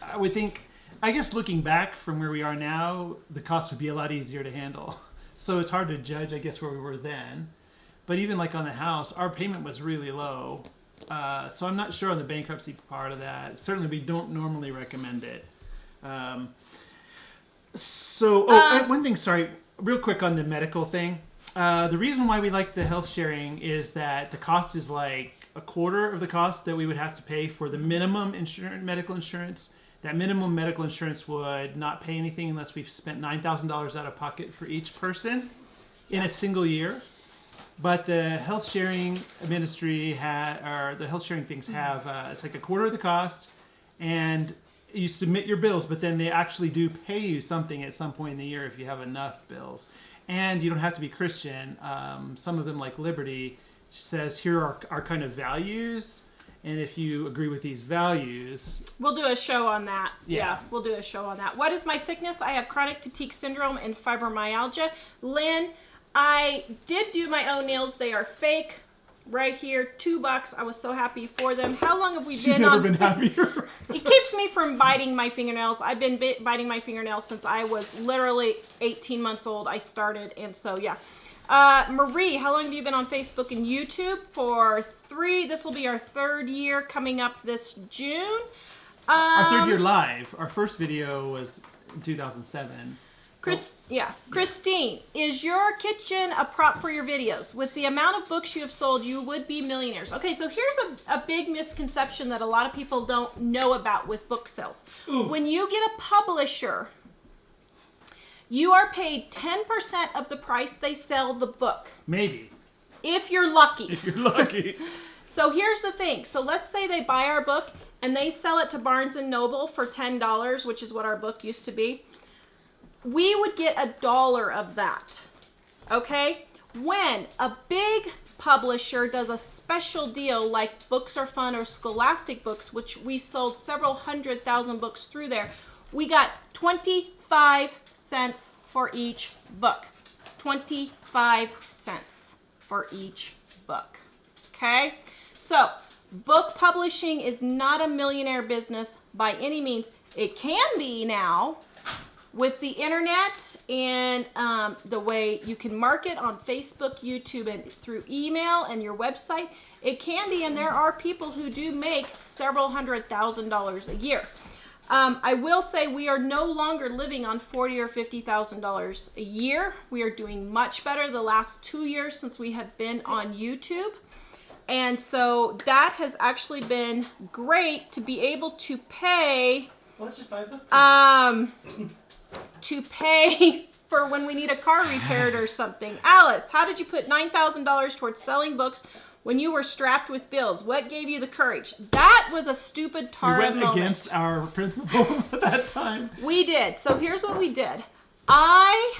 I would think, I guess looking back from where we are now, the cost would be a lot easier to handle. So it's hard to judge, I guess, where we were then. But even like on the house, our payment was really low. So I'm not sure on the bankruptcy part of that. Certainly we don't normally recommend it. One thing, sorry, real quick on the medical thing. The reason why we like the health sharing is that the cost is like a quarter of the cost that we would have to pay for the minimum medical insurance. That minimum medical insurance would not pay anything unless we've spent $9,000 out of pocket for each person in a single year. But the health sharing ministry the health sharing things have, it's like a quarter of the cost, and you submit your bills, but then they actually do pay you something at some point in the year if you have enough bills. And you don't have to be Christian. Some of them, like Liberty, says here are our kind of values, and if you agree with these values... We'll do a show on that. Yeah, we'll do a show on that. What is my sickness? I have chronic fatigue syndrome and fibromyalgia. Lynn, I did do my own nails. They are fake. Right here, $2. I was so happy for them. How long have we She's never been happier. It keeps me from biting my fingernails. I've been biting my fingernails since I was literally 18 months old. I started, and so yeah. Marie, how long have you been on Facebook and YouTube? For 3. This will be our 3rd year coming up this June. Our 3rd year live. Our first video was in 2007. Christine, is your kitchen a prop for your videos? With the amount of books you have sold, you would be millionaires. Okay, so here's a big misconception that a lot of people don't know about with book sales. Ooh. When you get a publisher, You are paid 10% of the price they sell the book. Maybe. If you're lucky. If you're lucky. So here's the thing. So let's say they buy our book and they sell it to Barnes & Noble for $10, which is what our book used to be. We would get $1 of that. Okay? When a big publisher does a special deal like Books Are Fun or Scholastic Books, which we sold several 100,000 books through there, we got 25 cents for each book. 25 cents for each book. Okay? So, book publishing is not a millionaire business by any means. It can be now with the internet and the way you can market on Facebook, YouTube, and through email and your website. It can be, and there are people who do make several $100,000 a year. I will say we are no longer living on $40,000 or $50,000 a year. We are doing much better the last 2 years since we have been on YouTube. And so that has actually been great to be able to pay, Well, let's just buy a book. to pay for when we need a car repaired or something. Alice, how did you put $9,000 towards selling books when you were strapped with bills? What gave you the courage? That was a stupid Tara We went moment. against our principles at that time. We did. So here's what we did. I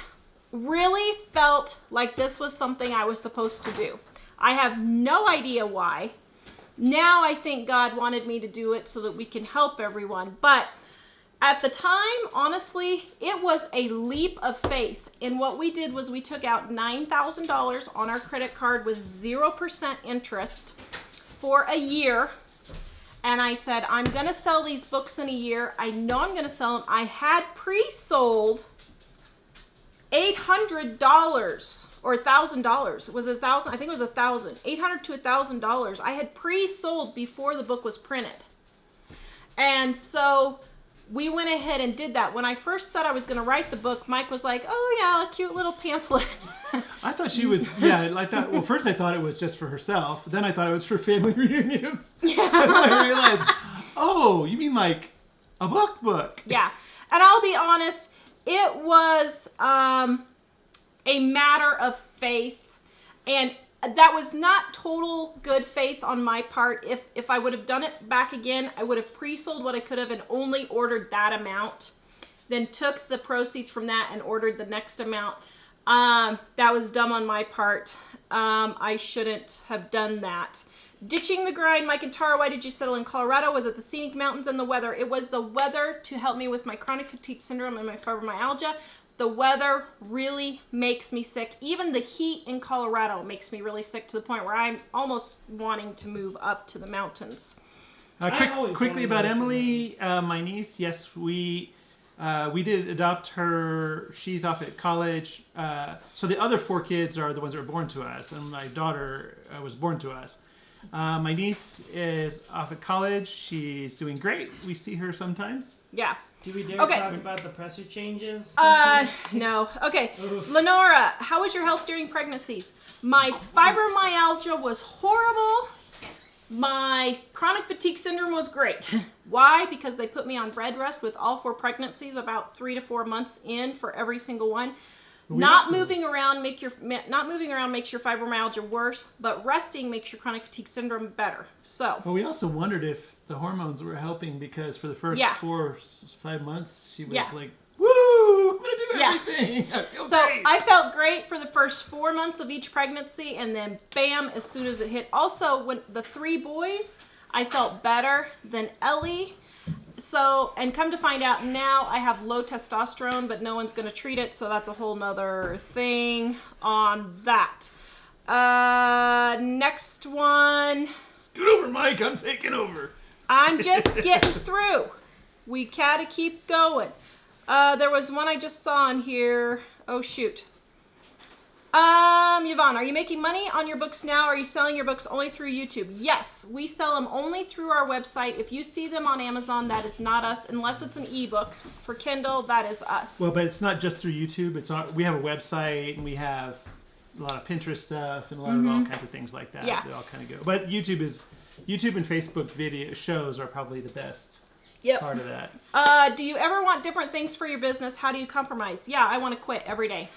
really felt like this was something I was supposed to do. I have no idea why. Now I think God wanted me to do it so that we can help everyone. But at the time, honestly, it was a leap of faith. And what we did was we took out $9,000 on our credit card with 0% interest for a year. And I said, I'm going to sell these books in a year. I know I'm going to sell them. I had pre-sold $800 or $1,000. It was $1,000. I think it was $1,000. $800 to $1,000. I had pre-sold before the book was printed. And so we went ahead and did that. When I first said I was going to write the book, Mike was like, oh yeah, a cute little pamphlet. I thought she was, well, first I thought it was just for herself. Then I thought it was for family reunions. Yeah. And then I realized, oh, you mean like a book? Yeah. And I'll be honest, it was a matter of faith. And that was not total good faith on my part. If I would have done it back again, I would have pre-sold what I could have and only ordered that amount. Then took the proceeds from that and ordered the next amount. That was dumb on my part. I shouldn't have done that. Ditching the grind, Mike and Tara, why did you settle in Colorado? Was it the scenic mountains and the weather? It was the weather to help me with my chronic fatigue syndrome and my fibromyalgia. The weather really makes me sick. Even the heat in Colorado makes me really sick to the point where I'm almost wanting to move up to the mountains. Quickly about Emily, my niece. Yes, we did adopt her. She's off at college. So the other 4 kids are the ones that were born to us, and my daughter was born to us. My niece is off at college. She's doing great. We see her sometimes. Yeah. Do we dare talk about the presser changes? No. Okay. Oof. Lenora, how was your health during pregnancies? My fibromyalgia was horrible. My chronic fatigue syndrome was great. Why? Because they put me on bed rest with all 4 pregnancies about 3 to 4 months in for every single one. Not moving around makes your fibromyalgia worse, but resting makes your chronic fatigue syndrome better. So. Well, we also wondered if the hormones were helping because for the first 4 or 5 months she was like, "Woo! I'm gonna do everything." I feel great. I felt great for the first 4 months of each pregnancy, and then bam, as soon as it hit. Also, when the 3 boys, I felt better than Ellie. So, and come to find out now I have low testosterone, but no one's going to treat it. So that's a whole nother thing on that. Next one. Scoot over, Mike. I'm taking over. I'm just getting through. We gotta keep going. There was one I just saw on here. Oh, shoot. Yvonne, are you making money on your books now? Or are you selling your books only through YouTube? Yes, we sell them only through our website. If you see them on Amazon, that is not us, unless it's an ebook. For Kindle, that is us. Well, but it's not just through YouTube. We have a website, and we have a lot of Pinterest stuff and a lot of all kinds of things like that. Yeah. They all kind of go. But YouTube and Facebook video shows are probably the best. part of that. Do you ever want different things for your business? How do you compromise? Yeah, I want to quit every day.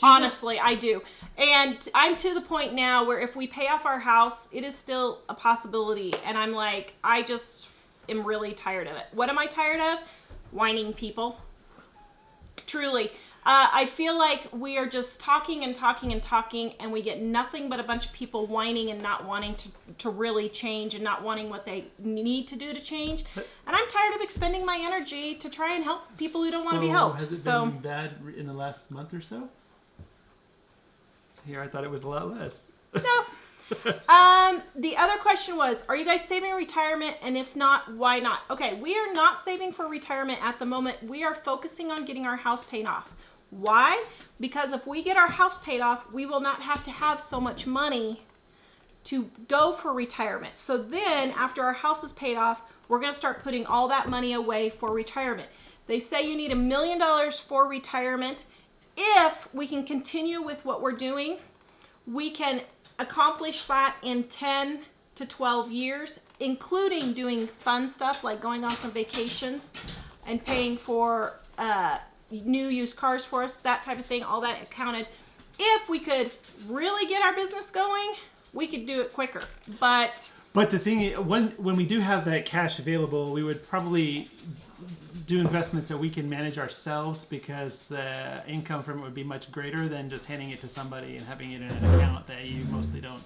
Honestly, I do. And I'm to the point now where if we pay off our house, it is still a possibility. And I'm like, I just am really tired of it. What am I tired of? Whining people. Truly. I feel like we are just talking and talking and talking, and we get nothing but a bunch of people whining and not wanting to really change and not wanting what they need to do to change. And I'm tired of expending my energy to try and help people who don't want to be helped. Has it been bad in the last month or so? Here, I thought it was a lot less. No. The other question was, are you guys saving retirement? And if not, why not? Okay, we are not saving for retirement at the moment. We are focusing on getting our house paid off. Why? Because if we get our house paid off, we will not have to have so much money to go for retirement. So then after our house is paid off, we're going to start putting all that money away for retirement. They say you need $1 million for retirement. If we can continue with what we're doing, we can accomplish that in 10 to 12 years, including doing fun stuff like going on some vacations and paying for new used cars for us, that type of thing, all that accounted. If we could really get our business going, we could do it quicker. But the thing is, when we do have that cash available, we would probably do investments that we can manage ourselves, because the income from it would be much greater than just handing it to somebody and having it in an account that you mostly don't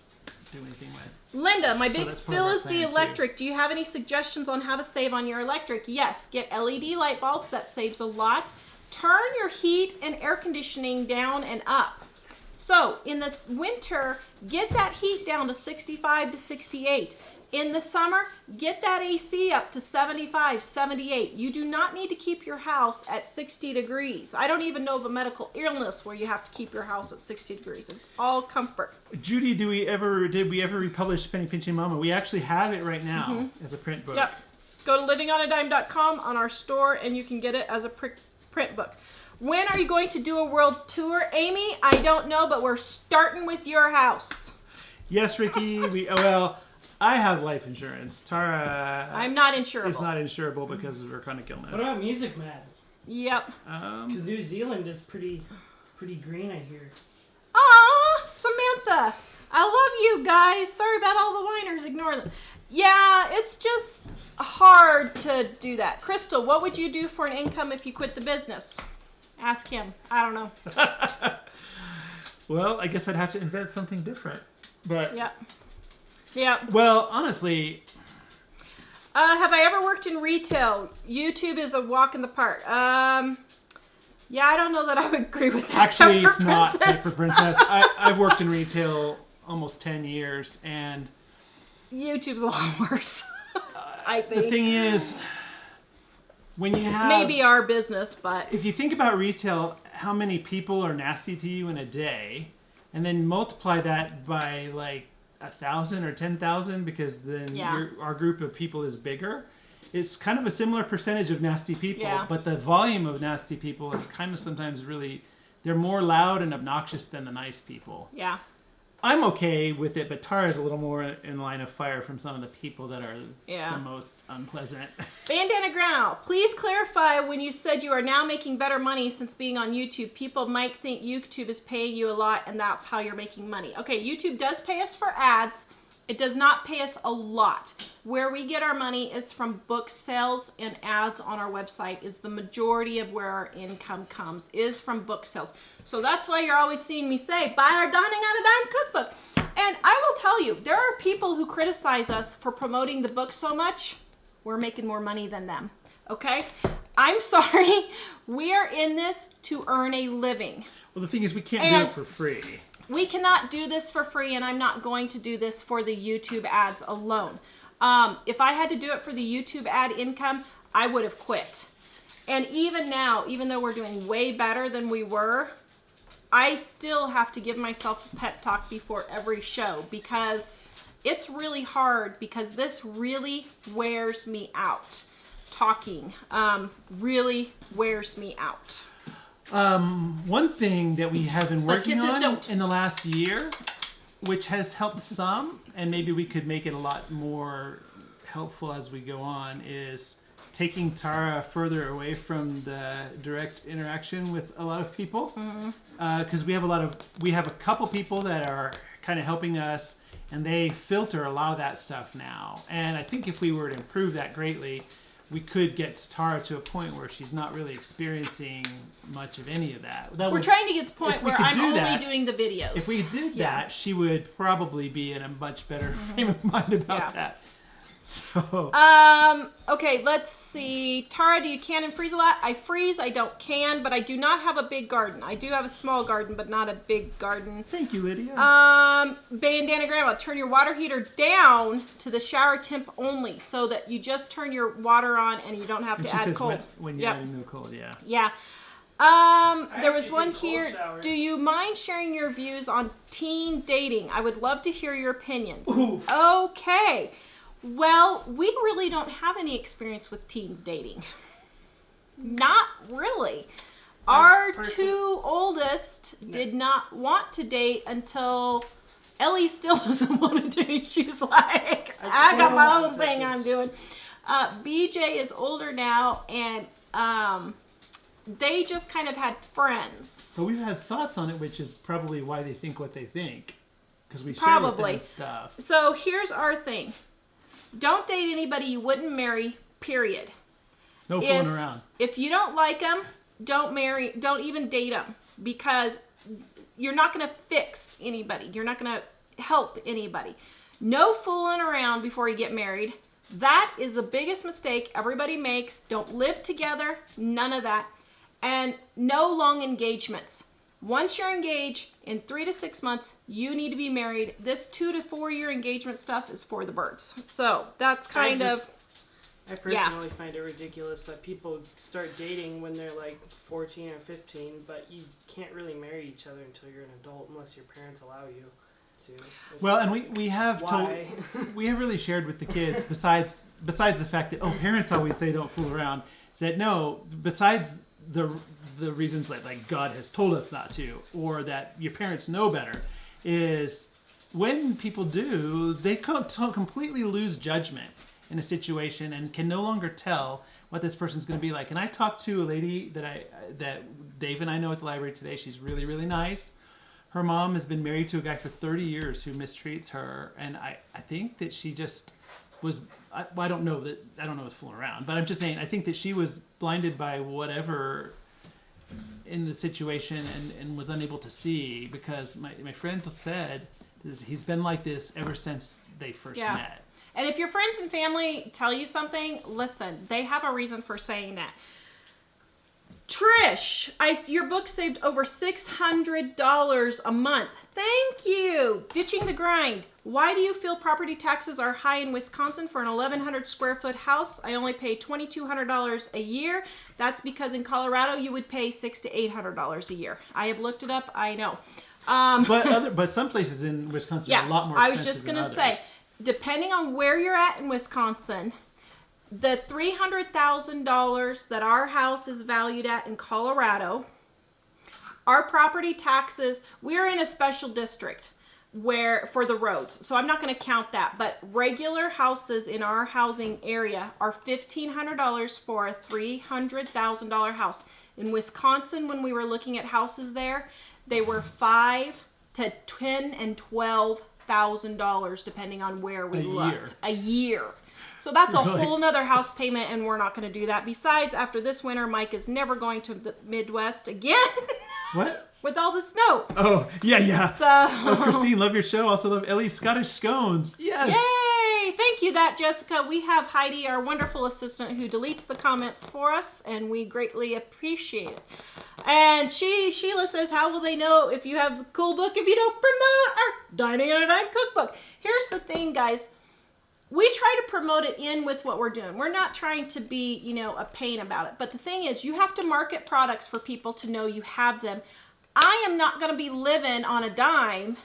do anything with. Linda, my big spill is the electric. Do you have any suggestions on how to save on your electric? Yes, get LED light bulbs. That saves a lot. Turn your heat and air conditioning down and up. So in this winter, get that heat down to 65 to 68. In the summer, get that AC up to 75, 78. You do not need to keep your house at 60 degrees. I don't even know of a medical illness where you have to keep your house at 60 degrees. It's all comfort. Judy, did we ever republish Penny Pinching Mama? We actually have it right now as a print book. Yep. Go to livingonadime.com on our store and you can get it as a print book. When are you going to do a world tour, Amy? I don't know, but we're starting with your house. Yes, Ricky. Well, I have life insurance. Tara, I'm not insurable. It's not insurable because of her chronic illness. What about Music Mad? Yep. Because New Zealand is pretty green, I hear. Aw, Samantha. I love you guys. Sorry about all the whiners. Ignore them. Yeah, it's just hard to do that. Crystal, what would you do for an income if you quit the business? Ask him. I don't know. Well, I guess I'd have to invent something different. But yeah. Well, honestly, have I ever worked in retail? YouTube is a walk in the park. Yeah, I don't know that I would agree with that. Actually, it's not Pepper Princess. I've worked in retail almost 10 years, and YouTube's a lot worse. I think. The thing is, when you have... Maybe our business, but... If you think about retail, how many people are nasty to you in a day, and then multiply that by like 1,000 or 10,000, because then our group of people is bigger. It's kind of a similar percentage of nasty people, but the volume of nasty people is kind of sometimes really... They're more loud and obnoxious than the nice people. Yeah. I'm okay with it, but Tara's a little more in line of fire from some of the people that are the most unpleasant. Bandana Growl, please clarify when you said you are now making better money since being on YouTube. People might think YouTube is paying you a lot and that's how you're making money. Okay, YouTube does pay us for ads. It does not pay us a lot. Where we get our money is from book sales, and ads on our website is the majority of where our income comes, is from book sales. So that's why you're always seeing me say, buy our Dining on a Dime cookbook. And I will tell you, there are people who criticize us for promoting the book so much. We're making more money than them, okay? I'm sorry. We are in this to earn a living. Well, the thing is, we can't do it for free. We cannot do this for free, and I'm not going to do this for the YouTube ads alone. If I had to do it for the YouTube ad income, I would have quit. And even now, even though we're doing way better than we were, I still have to give myself a pep talk before every show, because it's really hard, because this really wears me out. Talking really wears me out. One thing that we have been working on in the last year, which has helped some, and maybe we could make it a lot more helpful as we go on is taking Tara further away from the direct interaction with a lot of people, because we have a couple people that are kind of helping us, and they filter a lot of that stuff now. And I think if we were to improve that greatly, we could get Tara to a point where she's not really experiencing much of any of that. We're trying to get to the point where I'm only doing the videos. If we did that, she would probably be in a much better frame of mind about that. So. Okay, let's see. Tara, do you can and freeze a lot? I freeze, I don't can, but I do not have a big garden. I do have a small garden, but not a big garden. Thank you, Lydia. Bandana Grandma, turn your water heater down to the shower temp only so that you just turn your water on and you don't have to add cold. When you're adding the cold, yeah. Yeah. There was one here. Do you mind sharing your views on teen dating? I would love to hear your opinions. Ooh. Okay. Well, we really don't have any experience with teens dating. Not really. Our two oldest did not want to date until Ellie still doesn't want to date. She's like, I got my own thing I'm doing. BJ is older now, and they just kind of had friends. So we've had thoughts on it, which is probably why they think what they think. Because we share with them stuff. So here's our thing. Don't date anybody you wouldn't marry, period. No fooling around. If you don't like them, don't even date them, because you're not going to fix anybody. You're not going to help anybody. No fooling around before you get married. That is the biggest mistake everybody makes. Don't live together, none of that. And no long engagements. Once you're engaged, in 3 to 6 months, you need to be married. This 2 to 4 year engagement stuff is for the birds. So that's kind of... I personally find it ridiculous that people start dating when they're like 14 or 15, but you can't really marry each other until you're an adult unless your parents allow you to. Well, and we have we have really shared with the kids, besides the fact that parents always say don't fool around, said no, besides the reasons like God has told us not to, or that your parents know better, is when people do, they completely lose judgment in a situation and can no longer tell what this person's going to be like. And I talked to a lady that Dave and I know at the library today. She's really, really nice. Her mom has been married to a guy for 30 years who mistreats her, and I think that she just was. I don't know what's fooling around, but I'm just saying I think that she was blinded by whatever in the situation and was unable to see, because my friend said he's been like this ever since they first met. And if your friends and family tell you something, listen, they have a reason for saying that. Trish, your book saved over $600 a month. Thank you. Ditching the grind. Why do you feel property taxes are high in Wisconsin for an 1,100 square foot house? I only pay $2,200 a year. That's because in Colorado you would pay $600 to $800 a year. I have looked it up. I know. But some places in Wisconsin are a lot more expensive. I was just going to say, depending on where you're at in Wisconsin, the $300,000 that our house is valued at in Colorado, our property taxes, we're in a special district for the roads, so I'm not going to count that, but regular houses in our housing area are $1,500 for a $300,000 house. In Wisconsin, when we were looking at houses there, they were $5,000 to $10,000 and $12,000 depending on where we looked. A year. So that's a whole nother house payment, and we're not going to do that. Besides, after this winter, Mike is never going to the Midwest again. What? With all the snow. Oh, yeah. So, Christine, love your show. Also love Ellie's Scottish scones. Yes. Yay! Thank you, Jessica. We have Heidi, our wonderful assistant, who deletes the comments for us, and we greatly appreciate it. And Sheila says, how will they know if you have a cool book if you don't promote our Dining on a Dime cookbook? Here's the thing, guys. We try to promote it in with what we're doing. We're not trying to be, a pain about it. But the thing is, you have to market products for people to know you have them. I am not going to be living on a dime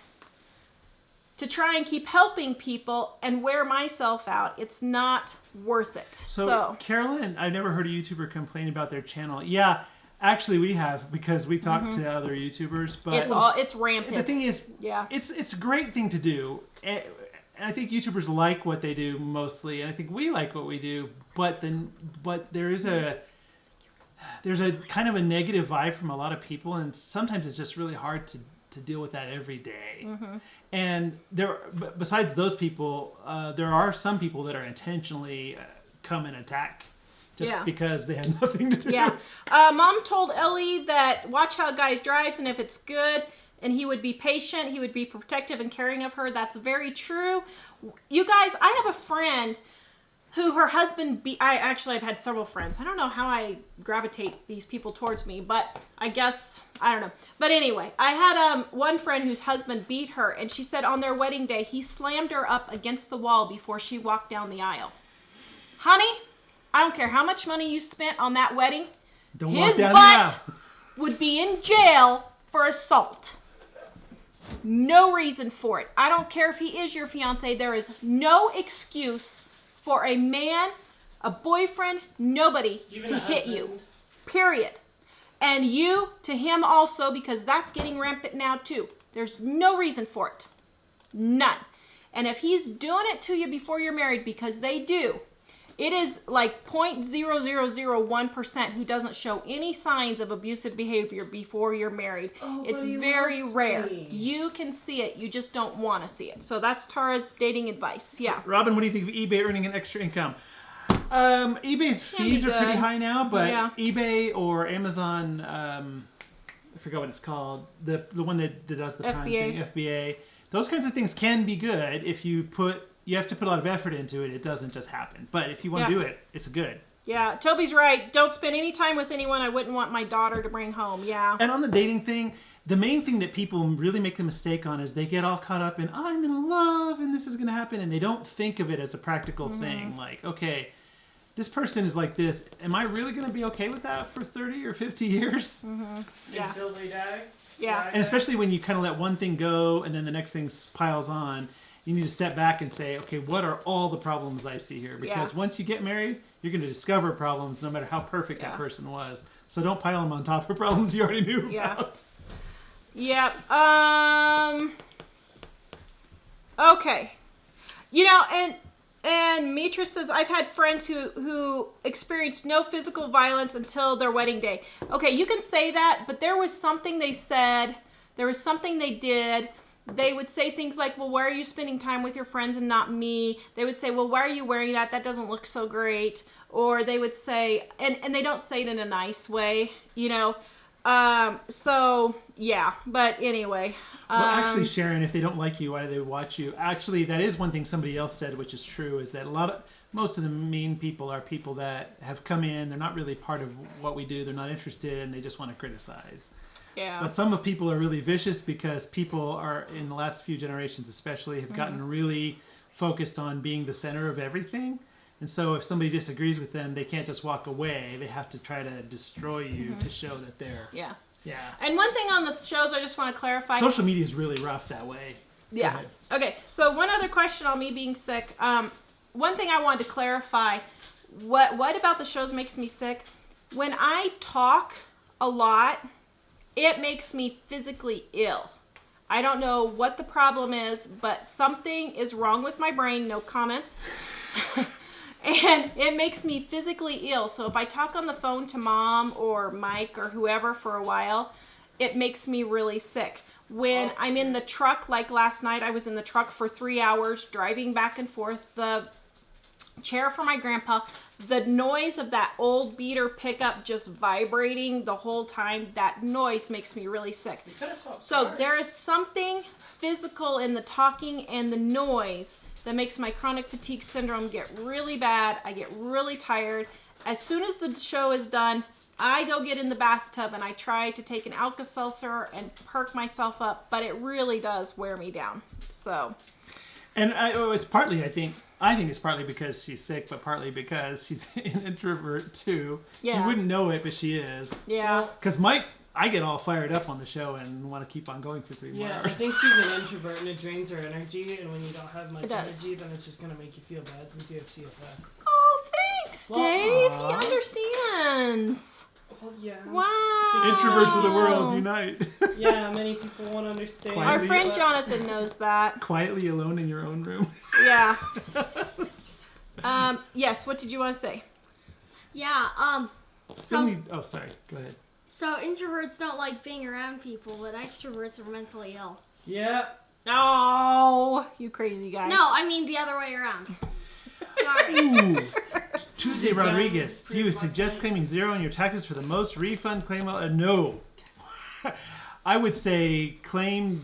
to try and keep helping people and wear myself out. It's not worth it. So Carolyn, I've never heard a YouTuber complain about their channel. Yeah, actually we have, because we talked to other YouTubers. But it's rampant. The thing is, it's a great thing to do. I think YouTubers like what they do mostly, and I think we like what we do. But there's a kind of a negative vibe from a lot of people, and sometimes it's just really hard to deal with that every day. Mm-hmm. And besides those people, there are some people that are intentionally come and attack just because they have nothing to do. Yeah. Mom told Ellie that watch how a guy drives, and if it's good, and he would be patient, he would be protective and caring of her. That's very true. You guys, I have a friend who her husband I've had several friends. I don't know how I gravitate these people towards me, but I guess, I don't know. But anyway, I had one friend whose husband beat her, and she said on their wedding day, he slammed her up against the wall before she walked down the aisle. Honey, I don't care how much money you spent on that wedding. Don't walk down His the aisle. butt would be in jail for assault. No reason for it. I don't care if he is your fiance. There is no excuse for a man, a boyfriend, nobody to hit you. Period. And you to him also, because that's getting rampant now too. There's no reason for it. None. And if he's doing it to you before you're married, because they do, it is like 0.0001% who doesn't show any signs of abusive behavior before you're married. Oh, it's very rare. Me. You can see it. You just don't want to see it. So that's Tara's dating advice. Yeah. Robin, what do you think of eBay earning an extra income? eBay's fees are pretty high now, but eBay or Amazon, I forgot what it's called, the one that does the Prime thing, FBA, those kinds of things can be good if you have to put a lot of effort into it. It doesn't just happen. But if you want to do it, it's good. Yeah, Toby's right. Don't spend any time with anyone I wouldn't want my daughter to bring home. Yeah. And on the dating thing, the main thing that people really make the mistake on is they get all caught up in, I'm in love and this is going to happen. And they don't think of it as a practical thing. Like, okay, this person is like this. Am I really going to be okay with that for 30 or 50 years? Yeah. Until they die? Yeah. And especially when you kind of let one thing go and then the next thing piles on. You need to step back and say, okay, what are all the problems I see here? Because once you get married, you're going to discover problems no matter how perfect that person was. So don't pile them on top of problems you already knew about. Yep. Okay. You know, and Mitra says, I've had friends who experienced no physical violence until their wedding day. Okay, you can say that, but there was something they said, there was something they did. They would say things like, well, why are you spending time with your friends and not me? They would say, well, why are you wearing that? That doesn't look so great. Or they would say, and they don't say it in a nice way, you know. So, yeah. But anyway. Well, actually, Sharon, if they don't like you, why do they watch you? Actually, that is one thing somebody else said, which is true, is that most of the mean people are people that have come in. They're not really part of what we do. They're not interested, and they just want to criticize. Yeah. But some of people are really vicious because people are, in the last few generations especially, have gotten really focused on being the center of everything. And so if somebody disagrees with them, they can't just walk away. They have to try to destroy you to show that they're... Yeah. Yeah. And one thing on the shows I just want to clarify... Social media is really rough that way. Yeah. Okay, so one other question on me being sick. One thing I wanted to clarify, what about the shows makes me sick? When I talk a lot... it makes me physically ill. I don't know what the problem is, but something is wrong with my brain. No comments. And it makes me physically ill. So if I talk on the phone to Mom or Mike or whoever for a while, it makes me really sick. When I'm in the truck, like last night, I was in the truck for 3 hours driving back and forth. The chair for my grandpa, the noise of that old beater pickup just vibrating the whole time, that noise makes me really sick. So there is something physical in the talking and the noise that makes my chronic fatigue syndrome get really bad. I get really tired. As soon as the show is done, I go get in the bathtub and I try to take an Alka-Seltzer and perk myself up, but it really does wear me down. So. And it's partly, I think it's partly because she's sick, but partly because she's an introvert too. Yeah. You wouldn't know it, but she is. Yeah. Because I get all fired up on the show and want to keep on going for 3 more hours. Yeah, I think she's an introvert and it drains her energy, and when you don't have much energy, then it's just going to make you feel bad since you have CFS. Oh, thanks, Dave. He understands. Oh, yeah. Wow. Introverts of the world, unite. Yeah, many people won't understand. Quietly, Our friend Jonathan knows that. Quietly alone in your own room. Yeah. Yes, what did you want to say? Yeah, Oh, sorry. Go ahead. so introverts don't like being around people, but extroverts are mentally ill. Yeah. Oh, you crazy guy. No, I mean the other way around. Sorry. Ooh. Tuesday Rodriguez. Do you Pretty suggest much. claiming 0 on your taxes for the most refund claim? No. I would say claim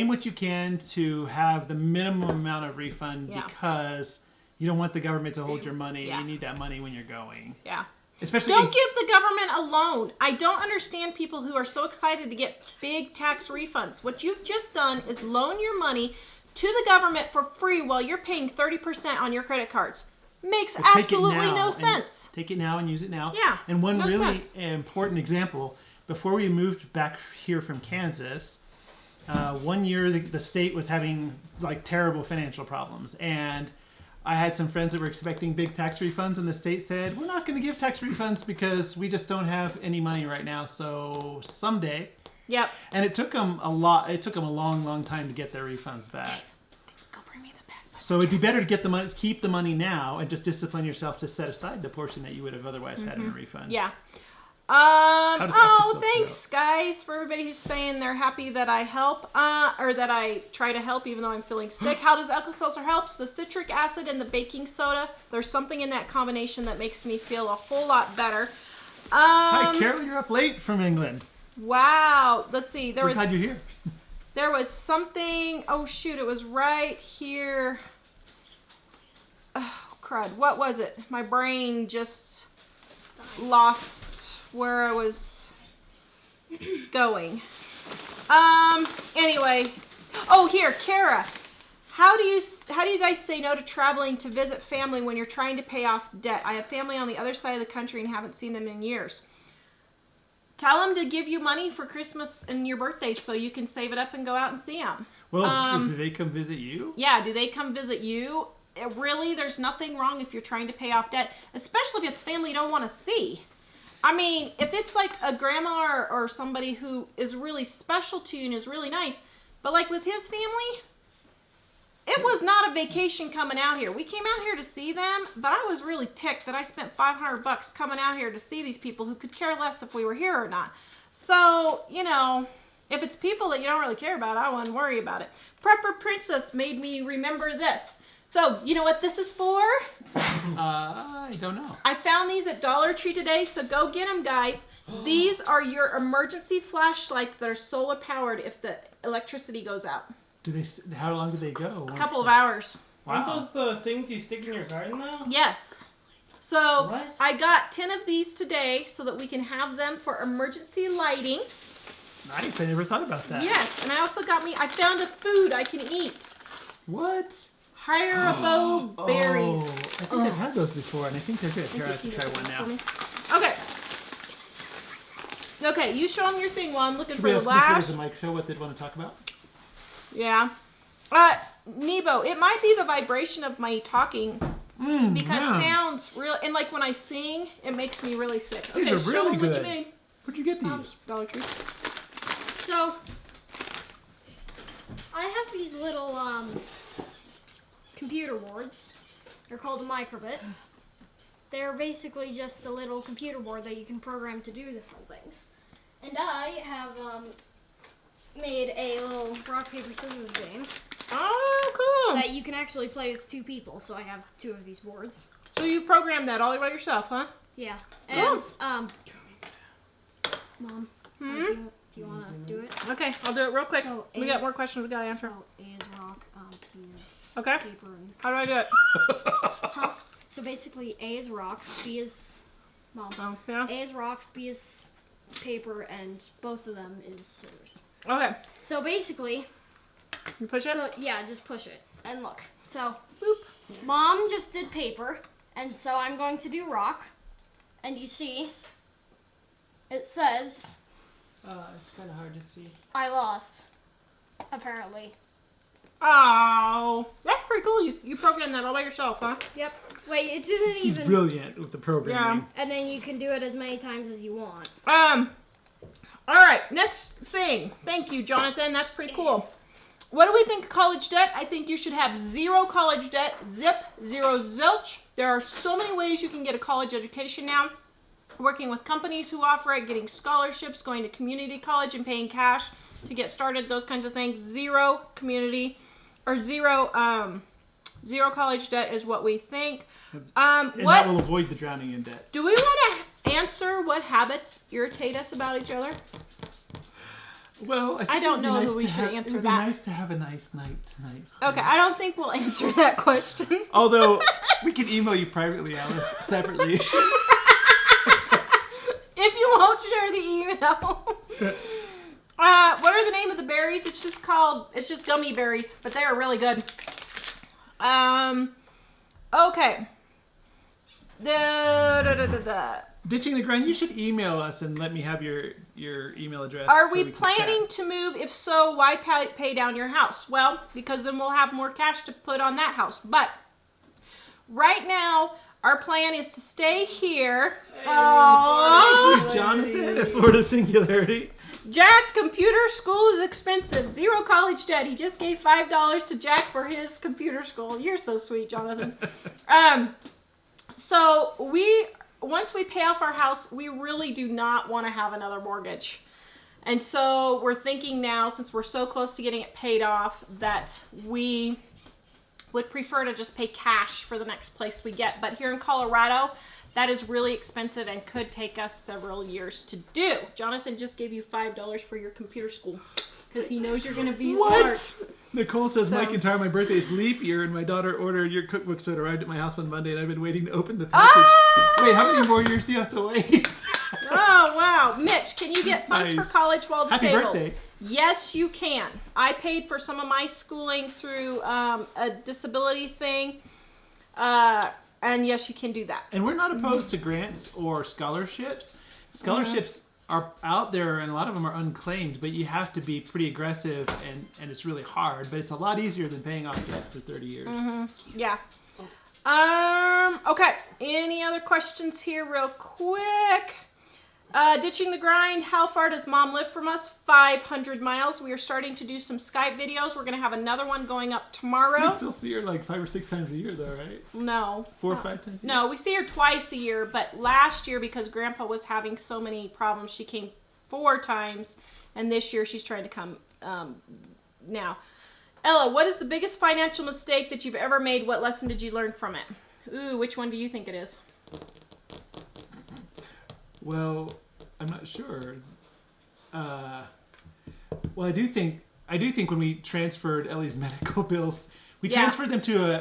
what you can to have the minimum amount of refund Yeah. because you don't want the government to hold your money. Yeah. You need that money when you're going. Yeah. Especially Don't give the government a loan. I don't understand people who are so excited to get big tax refunds. What you've just done is loan your money to the government for free while you're paying 30% on your credit cards. Makes But take it absolutely now no and- sense. Take it now and use it now. Yeah, And one no really sense. important example, before we moved back here from Kansas, one year the state was having like terrible financial problems. And I had some friends that were expecting big tax refunds, and the state said, we're not going to give tax refunds because we just don't have any money right now. So someday. Yep. And it took them a lot. It took them a long, long time to get their refunds back. Go bring me the bag. So it'd be better to get the money, keep the money now, and just discipline yourself to set aside the portion that you would have otherwise had in a refund. Yeah. does that feel to Thanks guys for everybody who's saying they're happy that I help, or that I try to help even though I'm feeling sick. How does Alka-Seltzer help? The citric acid and the baking soda. There's something in that combination that makes me feel a whole lot better. Hi, Carol, you're up late from England. Wow. Let's see. We're glad you're here. There was something. Oh shoot! It was right here. Oh crud! What was it? My brain just lost where I was going. Anyway. Oh, here, Kara. How do you guys say no to traveling to visit family when you're trying to pay off debt? I have family on the other side of the country and haven't seen them in years. Tell them to give you money for Christmas and your birthday so you can save it up and go out and see them. Well, do they come visit you? Yeah, do they come visit you? Really, there's nothing wrong if you're trying to pay off debt, especially if it's family you don't want to see. I mean, if it's like a grandma or somebody who is really special to you and is really nice, but like with his family, it was not a vacation coming out here. We came out here to see them, but I was really ticked that I spent $500 coming out here to see these people who could care less if we were here or not. So, you know, if it's people that you don't really care about, I wouldn't worry about it. Prepper Princess made me remember this. So, you know what this is for? I don't know. I found these at Dollar Tree today, so go get them, guys. These are your emergency flashlights that are solar powered if the electricity goes out. How long do they go? A couple of hours. Aren't Wow. those the things you stick in your garden though? Yes. So What? I got 10 of these today so that we can have them for emergency lighting. Nice. I never thought about that. Yes, and I also I found a food I can eat. What? Haribo berries. Oh, I think I've had those before, and I think they're good. Here, I have to try one now. Okay. Okay, you show them your thing while I'm looking Should for we the ask last. the mic show what they'd want to talk about? Yeah. Nebo, it might be the vibration of my talking because sounds real, and like when I sing, it makes me really sick. These Okay, are show really them what good. you made. Where'd you get these? Dollar Tree. So, I have these little computer boards. They're called a microbit. They're basically just a little computer board that you can program to do different things. And I have made a little rock, paper, scissors game Oh, cool. that you can actually play with two people. So I have two of these boards. So you programmed that all by yourself, huh? Yeah. Cool. And, Mom, do you want to do it? Okay, I'll do it real quick. So, We got more questions we gotta answer. So A is rock, B is Okay. paper, and How do I do it? so basically A is rock, B is Mom. Oh, yeah. A is rock, B is paper, and both of them is scissors. Okay. So basically, You push it? so yeah, just push it. And look, so Boop. Mom just did paper, and so I'm going to do rock. And you see, it says It's kind of hard to see. I lost, apparently. Oh, that's pretty cool. You programmed that all by yourself, huh? Yep. Wait, it didn't He's even. brilliant with the programming. And then you can do it as many times as you want. All right, next thing. Thank you, Jonathan. That's pretty cool. What do we think of college debt? I think you should have 0 college debt. Zip, 0 zilch. There are so many ways you can get a college education now. Working with companies who offer it, getting scholarships, going to community college and paying cash to get started, those kinds of things. 0 community or 0 college debt is what we think. And that will avoid the drowning in debt. Do we want to answer what habits irritate us about each other? Well, I don't know who we should answer that. It would be nice to have a nice night tonight. Okay, I don't think we'll answer that question. Although, we can email you privately, Alice, separately. If you won't share the email. What are the name of the berries? It's just gummy berries, but they are really good. Okay. Ditching the grind, you should email us and let me have your email address. Are we planning to move? If so, why pay down your house? Well, because then we'll have more cash to put on that house. But right now, our plan is to stay here. Thank you, Jonathan, at Florida Singularity. Jack, computer school is expensive. 0 college debt. He just gave $5 to Jack for his computer school. You're so sweet, Jonathan. So once we pay off our house, we really do not want to have another mortgage. And so we're thinking now, since we're so close to getting it paid off, that we would prefer to just pay cash for the next place we get. But here in Colorado, that is really expensive and could take us several years to do. Jonathan just gave you $5 for your computer school because he knows you're going to be smart. Nicole says, Mike and Tara, my birthday is leap year, and my daughter ordered your cookbook, so it arrived at my house on Monday, and I've been waiting to open the package. Wait, how many more years do you have to wait? Oh, wow. Mitch, can you get funds for college while disabled? Happy birthday. Yes, you can. I paid for some of my schooling through a disability thing, and yes, you can do that. And we're not opposed to grants or scholarships. Scholarships are out there, and a lot of them are unclaimed, but you have to be pretty aggressive, and it's really hard, but it's a lot easier than paying off debt for 30 years. Yeah. Okay. Any other questions here real quick? Ditching the grind. How far does Mom live from us? 500 miles. We are starting to do some Skype videos. We're going to have another one going up tomorrow. We still see her like 5 or 6 times a year though, right? No. 4 or 5 times a year? No, we see her twice a year, but last year, because Grandpa was having so many problems, she came 4 times, and this year she's trying to come now. Ella, what is the biggest financial mistake that you've ever made? What lesson did you learn from it? Ooh, which one do you think it is? Well, I'm not sure. Well, I do think when we transferred Ellie's medical bills, we transferred them to a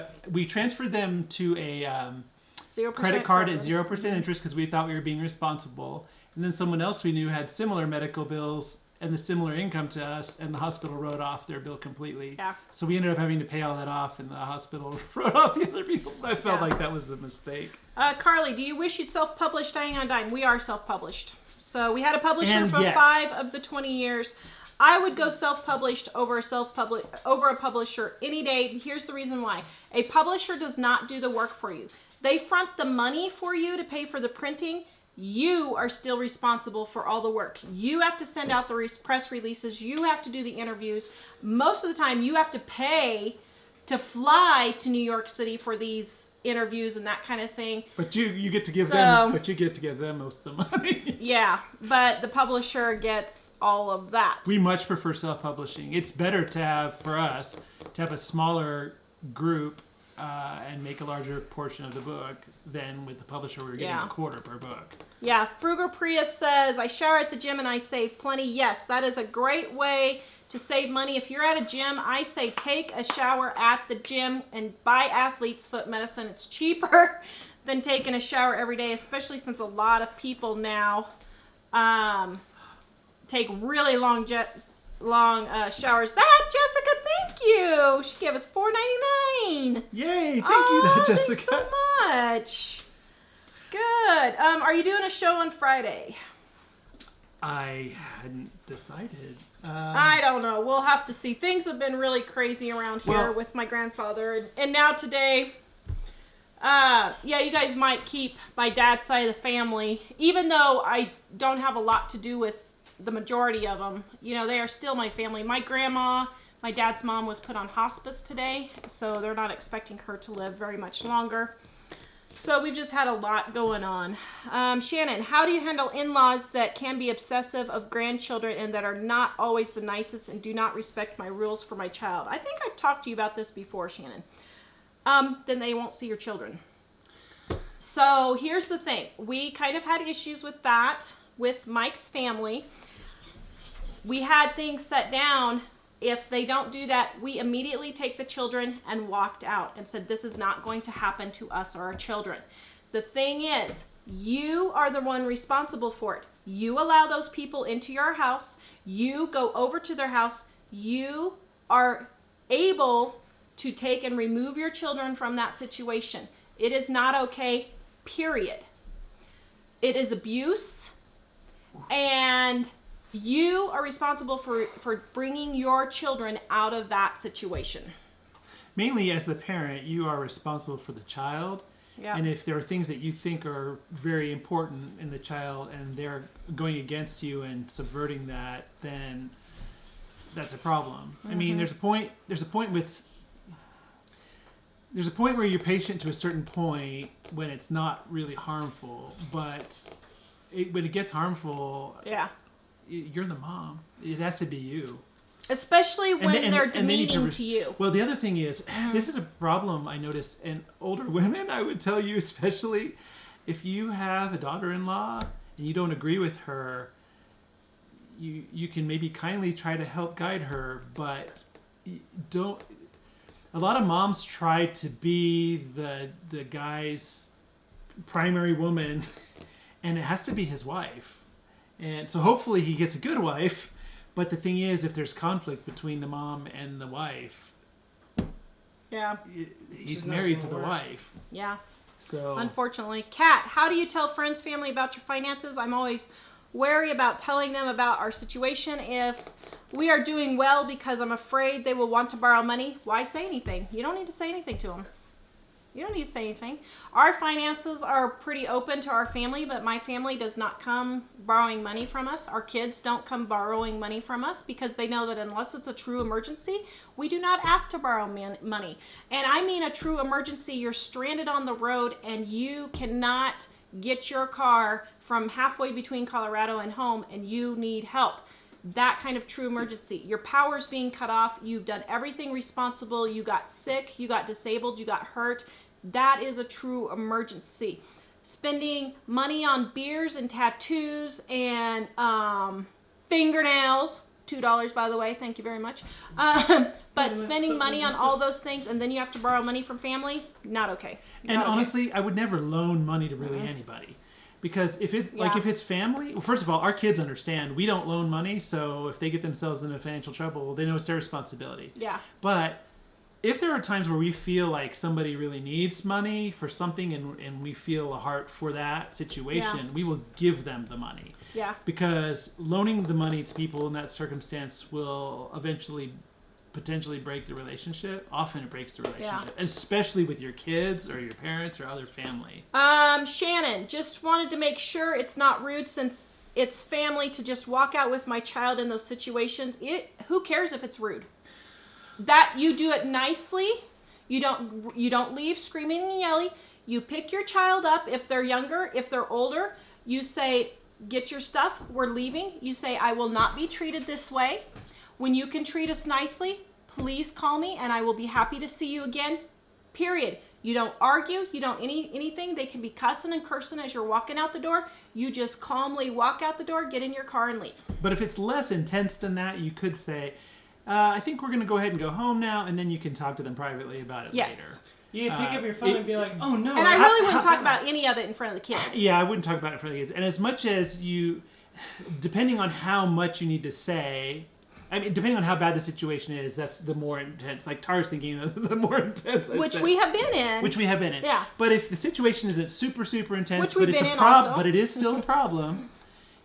0% credit card at 0% interest because we thought we were being responsible. And then someone else we knew had similar medical bills and the similar income to us, and the hospital wrote off their bill completely. Yeah. So we ended up having to pay all that off, and the hospital wrote off the other people. So I felt like that was a mistake. Carly, do you wish you'd self-published Dying on Dime? We are self-published. So we had a publisher for 5 of the 20 years. I would go self-published over a publisher any day. Here's the reason why. A publisher does not do the work for you. They front the money for you to pay for the printing. You are still responsible for all the work. You have to send out the press releases. You have to do the interviews. Most of the time, you have to pay to fly to New York City for these interviews and that kind of thing. But you get to give them. But you get to give them most of the money. Yeah, but the publisher gets all of that. We much prefer self-publishing. It's better to have, for us, to have a smaller group and make a larger portion of the book than with the publisher where we're getting a quarter per book. Yeah, Frugal Prius says, I shower at the gym and I save plenty. Yes, that is a great way to save money. If you're at a gym, I say take a shower at the gym and buy athlete's foot medicine. It's cheaper than taking a shower every day, especially since a lot of people now take really long showers. Jessica, thank you. She gave us $4.99. Yay! Thank you, Jessica. Thanks so much. Good. Are you doing a show on Friday? I hadn't decided. I don't know. We'll have to see. Things have been really crazy around here with my grandfather. And now today, Yeah, you guys might keep my dad's side of the family, even though I don't have a lot to do with the majority of them. You know, they are still my family. My grandma, my dad's mom, was put on hospice today, so they're not expecting her to live very much longer. So we've just had a lot going on. Shannon, how do you handle in-laws that can be obsessive of grandchildren and that are not always the nicest and do not respect my rules for my child? I think I've talked to you about this before, Shannon. Then they won't see your children. So here's the thing. We kind of had issues with that with Mike's family. We had things set down. If they don't do that, we immediately take the children and walked out and said, this is not going to happen to us or our children. The thing is, you are the one responsible for it. You allow those people into your house. You go over to their house. You are able to take and remove your children from that situation. It is not okay, period. It is abuse, and you are responsible for bringing your children out of that situation. Mainly as the parent, you are responsible for the child. Yeah. And if there are things that you think are very important in the child and they're going against you and subverting that, then that's a problem. I mean, there's a point where you're patient to a certain point when it's not really harmful, but when it gets harmful, Yeah. you're the mom. It has to be you. Especially when And they're then you need demeaning to you. Well, the other thing is, this is a problem I noticed in older women, I would tell you, especially if you have a daughter-in-law and you don't agree with her, you can maybe kindly try to help guide her, but don't. A lot of moms try to be the guy's primary woman, and it has to be his wife. And so hopefully he gets a good wife, but the thing is, if there's conflict between the mom and the wife, Yeah. he's She's not married gonna to the work. wife. Yeah. So Unfortunately. Kat, how do you tell friends, family about your finances? I'm always wary about telling them about our situation. If we are doing well because I'm afraid they will want to borrow money, why say anything? You don't need to say anything to them. You don't need to say anything. Our finances are pretty open to our family, but my family does not come borrowing money from us. Our kids don't come borrowing money from us because they know that unless it's a true emergency, we do not ask to borrow money. And I mean a true emergency. You're stranded on the road and you cannot get your car from halfway between Colorado and home and you need help. That kind of true emergency. Your power's being cut off. You've done everything responsible. You got sick. You got disabled. You got hurt. That is a true emergency. Spending money on beers and tattoos and fingernails, $2 by the way, thank you very much. But spending money on all those things and then you have to borrow money from family, not okay. And Not okay. honestly, I would never loan money to really anybody. Because if it's Yeah. if it's family, well, first of all, our kids understand we don't loan money, so if they get themselves into financial trouble, they know it's their responsibility. Yeah. But if there are times where we feel like somebody really needs money for something and we feel a heart for that situation, we will give them the money. Yeah. Because loaning the money to people in that circumstance will eventually potentially break the relationship. Often it breaks the relationship, especially with your kids or your parents or other family. Shannon, just wanted to make sure it's not rude since it's family to just walk out with my child in those situations. Who cares if it's rude? That you do it nicely. You don't leave screaming and yelling. You pick your child up if they're younger, if they're older. You say, get your stuff, we're leaving. You say, I will not be treated this way. When you can treat us nicely, please call me and I will be happy to see you again. Period. You don't argue. You don't anything. They can be cussing and cursing as you're walking out the door. You just calmly walk out the door, get in your car and leave. But if it's less intense than that, you could say, I think we're going to go ahead and go home now, and then you can talk to them privately about it later. You pick up your phone and be like, oh no. And I really wouldn't talk about any of it in front of the kids. Yeah, I wouldn't talk about it in front of the kids. And as much as you, depending on how much you need to say, I mean, depending on how bad the situation is, that's the more intense. Like Tara's thinking, the more intense. Which we have been in. Which we have been in. Yeah. But if the situation isn't super, super intense, Which we've but it's been a in problem, also. but it is still a problem,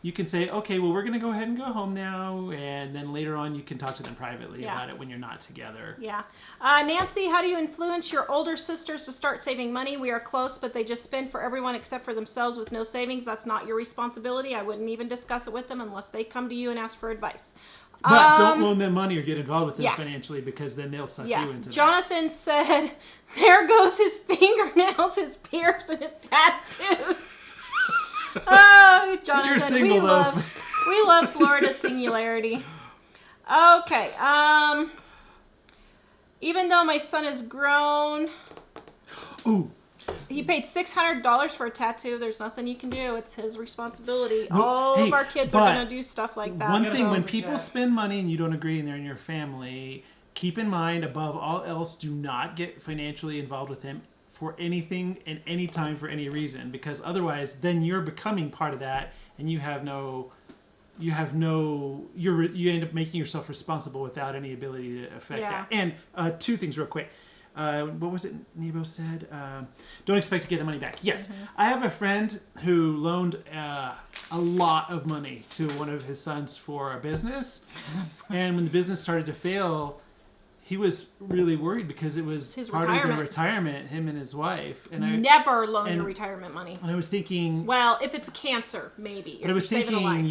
you can say, okay, well, we're going to go ahead and go home now. And then later on, you can talk to them privately about it when you're not together. Yeah. Nancy, how do you influence your older sisters to start saving money? We are close, but they just spend for everyone except for themselves with no savings. That's not your responsibility. I wouldn't even discuss it with them unless they come to you and ask for advice. But don't loan them money or get involved with them financially, because then they'll suck you into that. Jonathan said, there goes his fingernails, his piercings, and his tattoos. Oh, Jonathan, You're single, we love Florida singularity. Okay. Even though my son is grown, he paid $600 for a tattoo. There's nothing you can do. It's his responsibility. All of our kids are going to do stuff like that. One thing, when people spend money and you don't agree and they're in your family, keep in mind, above all else, do not get financially involved with him for anything and any time for any reason, because otherwise then you're becoming part of that, and you end up making yourself responsible without any ability to affect that. And two things real quick. What was it Nebo said? Don't expect to get the money back. Yes. I have a friend who loaned a lot of money to one of his sons for a business, and when the business started to fail, he was really worried because it was part of the retirement, him and his wife. And I never loan your retirement money. And I was thinking... Well, if it's a cancer, maybe. But I was thinking,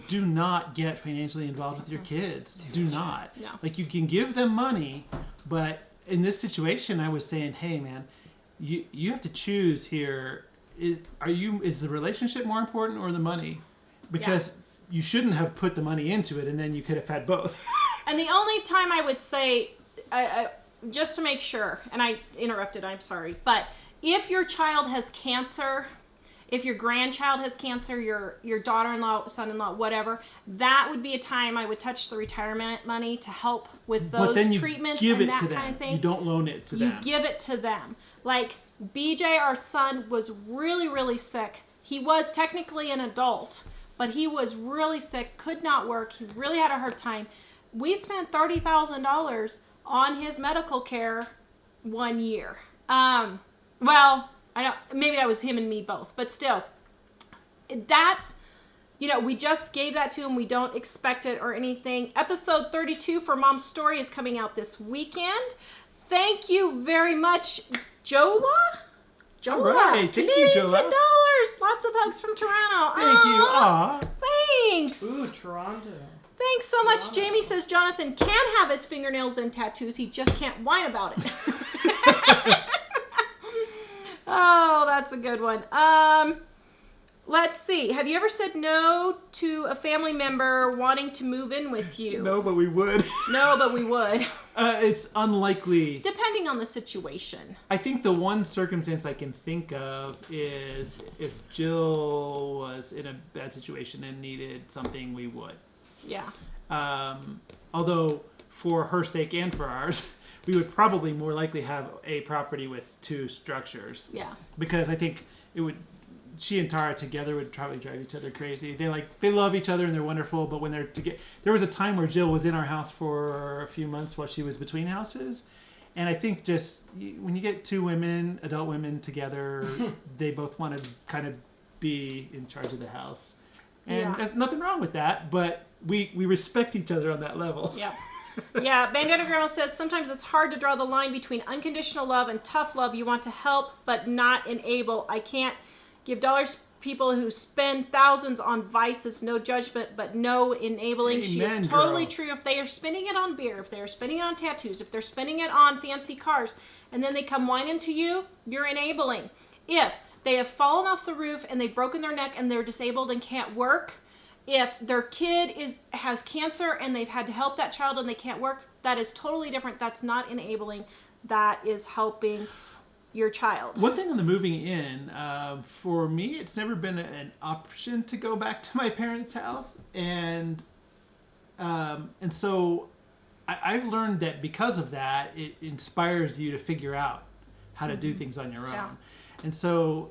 do not get financially involved with your kids. Do not. No. Like, you can give them money, but in this situation, I was saying, hey, man, you have to choose here. Is the relationship more important or the money? Because you shouldn't have put the money into it, and then you could have had both. And the only time I would say... just to make sure, and I interrupted, I'm sorry, but if your child has cancer, if your grandchild has cancer, your daughter-in-law, son-in-law, whatever, that would be a time I would touch the retirement money to help with those treatments and that kind of thing. You don't loan it to them. You give it to them. Like BJ, our son, was really, really sick. He was technically an adult, but he was really sick, could not work. He really had a hard time. We spent $30,000 on his medical care 1 year. Well, I don't, maybe that was him and me both, but still, that's, we just gave that to him. We don't expect it or anything. Episode 32 for Mom's Story is coming out this weekend. Thank you very much, Jola. All right, thank you, Jola. $10. Lots of hugs from Toronto. Thank you. Aw. Thanks. Ooh, Toronto. Thanks so much. Jamie says Jonathan can have his fingernails and tattoos. He just can't whine about it. Oh, that's a good one. Let's see. Have you ever said no to a family member wanting to move in with you? No, but we would. No, but we would. It's unlikely. Depending on the situation. I think the one circumstance I can think of is if Jill was in a bad situation and needed something, we would. Yeah. Although, for her sake and for ours, we would probably more likely have a property with two structures. Yeah. Because I think she and Tara together would probably drive each other crazy. They love each other and they're wonderful, but when they're together, there was a time where Jill was in our house for a few months while she was between houses. And I think just when you get two women, adult women together, they both want to kind of be in charge of the house. And there's nothing wrong with that, but we respect each other on that level. Yeah. Yeah, Bandana Grandma says, sometimes it's hard to draw the line between unconditional love and tough love. You want to help, but not enable. I can't give dollars to people who spend thousands on vices. No judgment, but no enabling. Amen, she is totally true. If they are spending it on beer, if they are spending it on tattoos, if they're spending it on fancy cars, and then they come whining to you, you're enabling. If they have fallen off the roof and they've broken their neck and they're disabled and can't work, if their kid has cancer and they've had to help that child and they can't work, that is totally different. That's not enabling. That is helping your child. One thing on the moving in, for me, it's never been an option to go back to my parents' house, and so I've learned that because of that, it inspires you to figure out how to do things on your own. Yeah. And so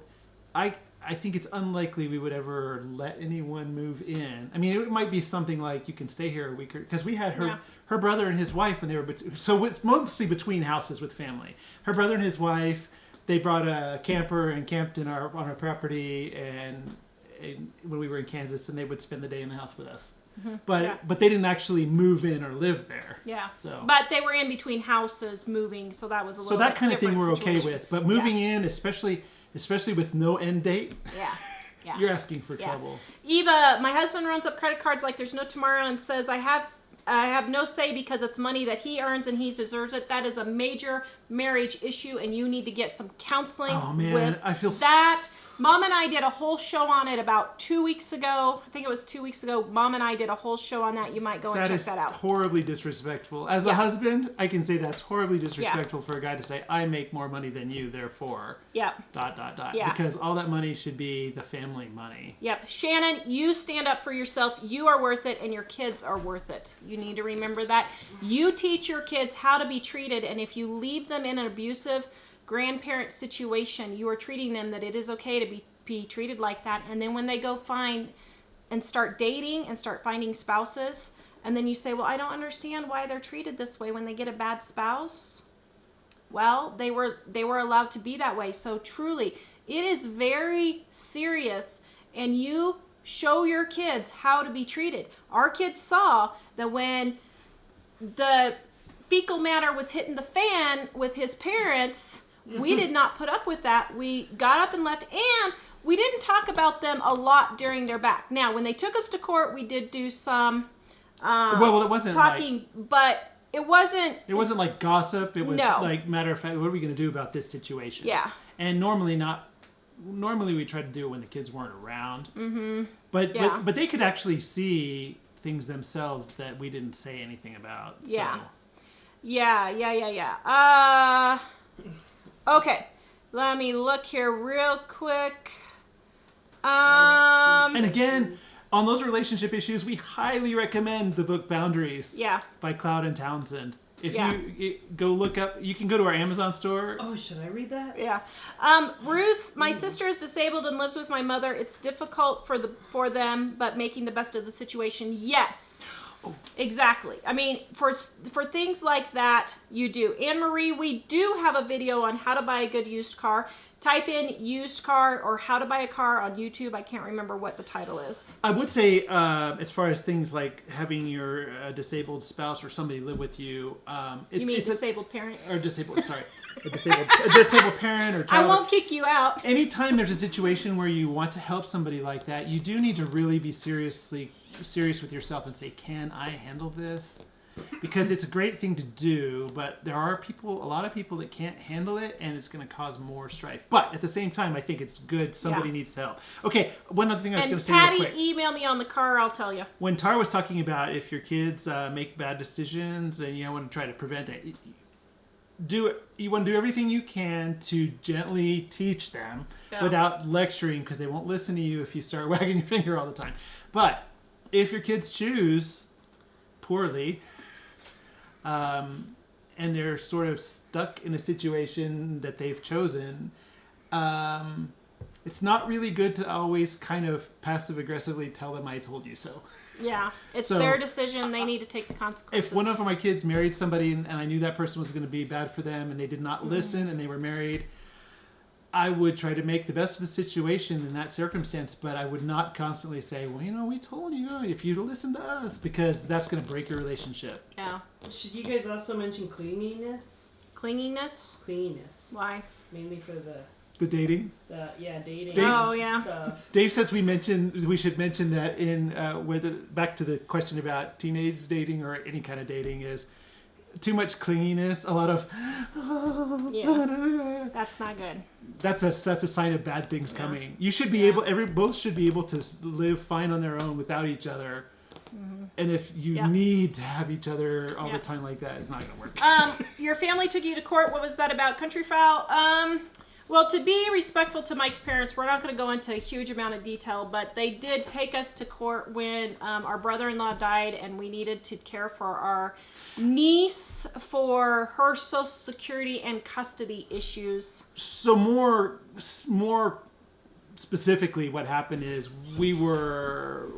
I think it's unlikely we would ever let anyone move in. I mean, it might be something like you can stay here a week, because we had her brother and his wife when they were, so it's mostly between houses with family. Her brother and his wife, they brought a camper and camped on our property, and when we were in Kansas, and they would spend the day in the house with us. Mm-hmm. But they didn't actually move in or live there. Yeah. So. But they were in between houses moving, so that was a little. So that bit kind of thing different we're situation. okay with. But moving in, especially with no end date. Yeah. Yeah. You're asking for trouble. Eva, my husband runs up credit cards like there's no tomorrow and says I have no say because it's money that he earns and he deserves it. That is a major marriage issue and you need to get some counseling. Oh man, with I feel that. Mom and I did a whole show on it about 2 weeks ago. I think it was 2 weeks ago. Mom and I did a whole show on that. You might go and check that out. That is horribly disrespectful. As the husband, I can say that's horribly disrespectful for a guy to say, I make more money than you, therefore, ... Yeah. Because all that money should be the family money. Yep. Shannon, you stand up for yourself. You are worth it, and your kids are worth it. You need to remember that. You teach your kids how to be treated, and if you leave them in an abusive grandparent situation, you are treating them that it is okay to be treated like that. And then when they go find and start dating and start finding spouses, and then you say, well, I don't understand why they're treated this way when they get a bad spouse. Well, they were allowed to be that way. So truly, it is very serious, and you show your kids how to be treated. Our kids saw that when the fecal matter was hitting the fan with his parents, we did not put up with that. We got up and left, and we didn't talk about them a lot during their back. Now, when they took us to court, we did do some well, it wasn't talking, but it wasn't... It wasn't like gossip. It was like, matter of fact, what are we going to do about this situation? Yeah. And normally we tried to do it when the kids weren't around. Mm-hmm. But they could actually see things themselves that we didn't say anything about. Yeah. So. Yeah. Okay, let me look here real quick. And again, on those relationship issues, we highly recommend the book Boundaries by Cloud and Townsend. If you go look up, you can go to our Amazon store. Oh, should I read that? Yeah. Ruth, my sister is disabled and lives with my mother. It's difficult for them, but making the best of the situation. Yes. Exactly. I mean, for things like that, you do. Anne-Marie, we do have a video on how to buy a good used car. Type in used car or how to buy a car on YouTube. I can't remember what the title is. I would say, as far as things like having your disabled spouse or somebody live with you, you mean disabled parent? Or disabled, sorry. A disabled parent or child. I won't kick you out. Anytime there's a situation where you want to help somebody like that, you do need to really be serious with yourself and say, can I handle this? Because it's a great thing to do, but there are a lot of people that can't handle it, and it's going to cause more strife. But at the same time, I think it's good. Somebody needs to help. Okay, one other thing I was going to say real quick. Patty, email me on the car, I'll tell you. When Tara was talking about if your kids make bad decisions and you want to try to prevent it, you want to do everything you can to gently teach them without lecturing, because they won't listen to you if you start wagging your finger all the time. But if your kids choose poorly, and they're sort of stuck in a situation that they've chosen, it's not really good to always kind of passive-aggressively tell them, I told you so. Yeah, it's their decision. They need to take the consequences. If one of my kids married somebody and I knew that person was going to be bad for them and they did not listen and they were married, I would try to make the best of the situation in that circumstance, but I would not constantly say, well, we told you if you'd listen to us, because that's going to break your relationship. Yeah. Should you guys also mention clinginess? Clinginess? Clinginess. Why? Mainly for the dating? Dating. Stuff. Dave says we should mention that in back to the question about teenage dating or any kind of dating is too much clinginess, a lot of that's not good. That's a sign of bad things coming. You should be both should be able to live fine on their own without each other. Mm-hmm. And if you need to have each other all the time like that, it's not going to work. Your family took you to court. What was that about? Country foul? Well, to be respectful to Mike's parents, we're not going to go into a huge amount of detail, but they did take us to court when our brother-in-law died, and we needed to care for our niece for her Social Security and custody issues. So more specifically, what happened is we were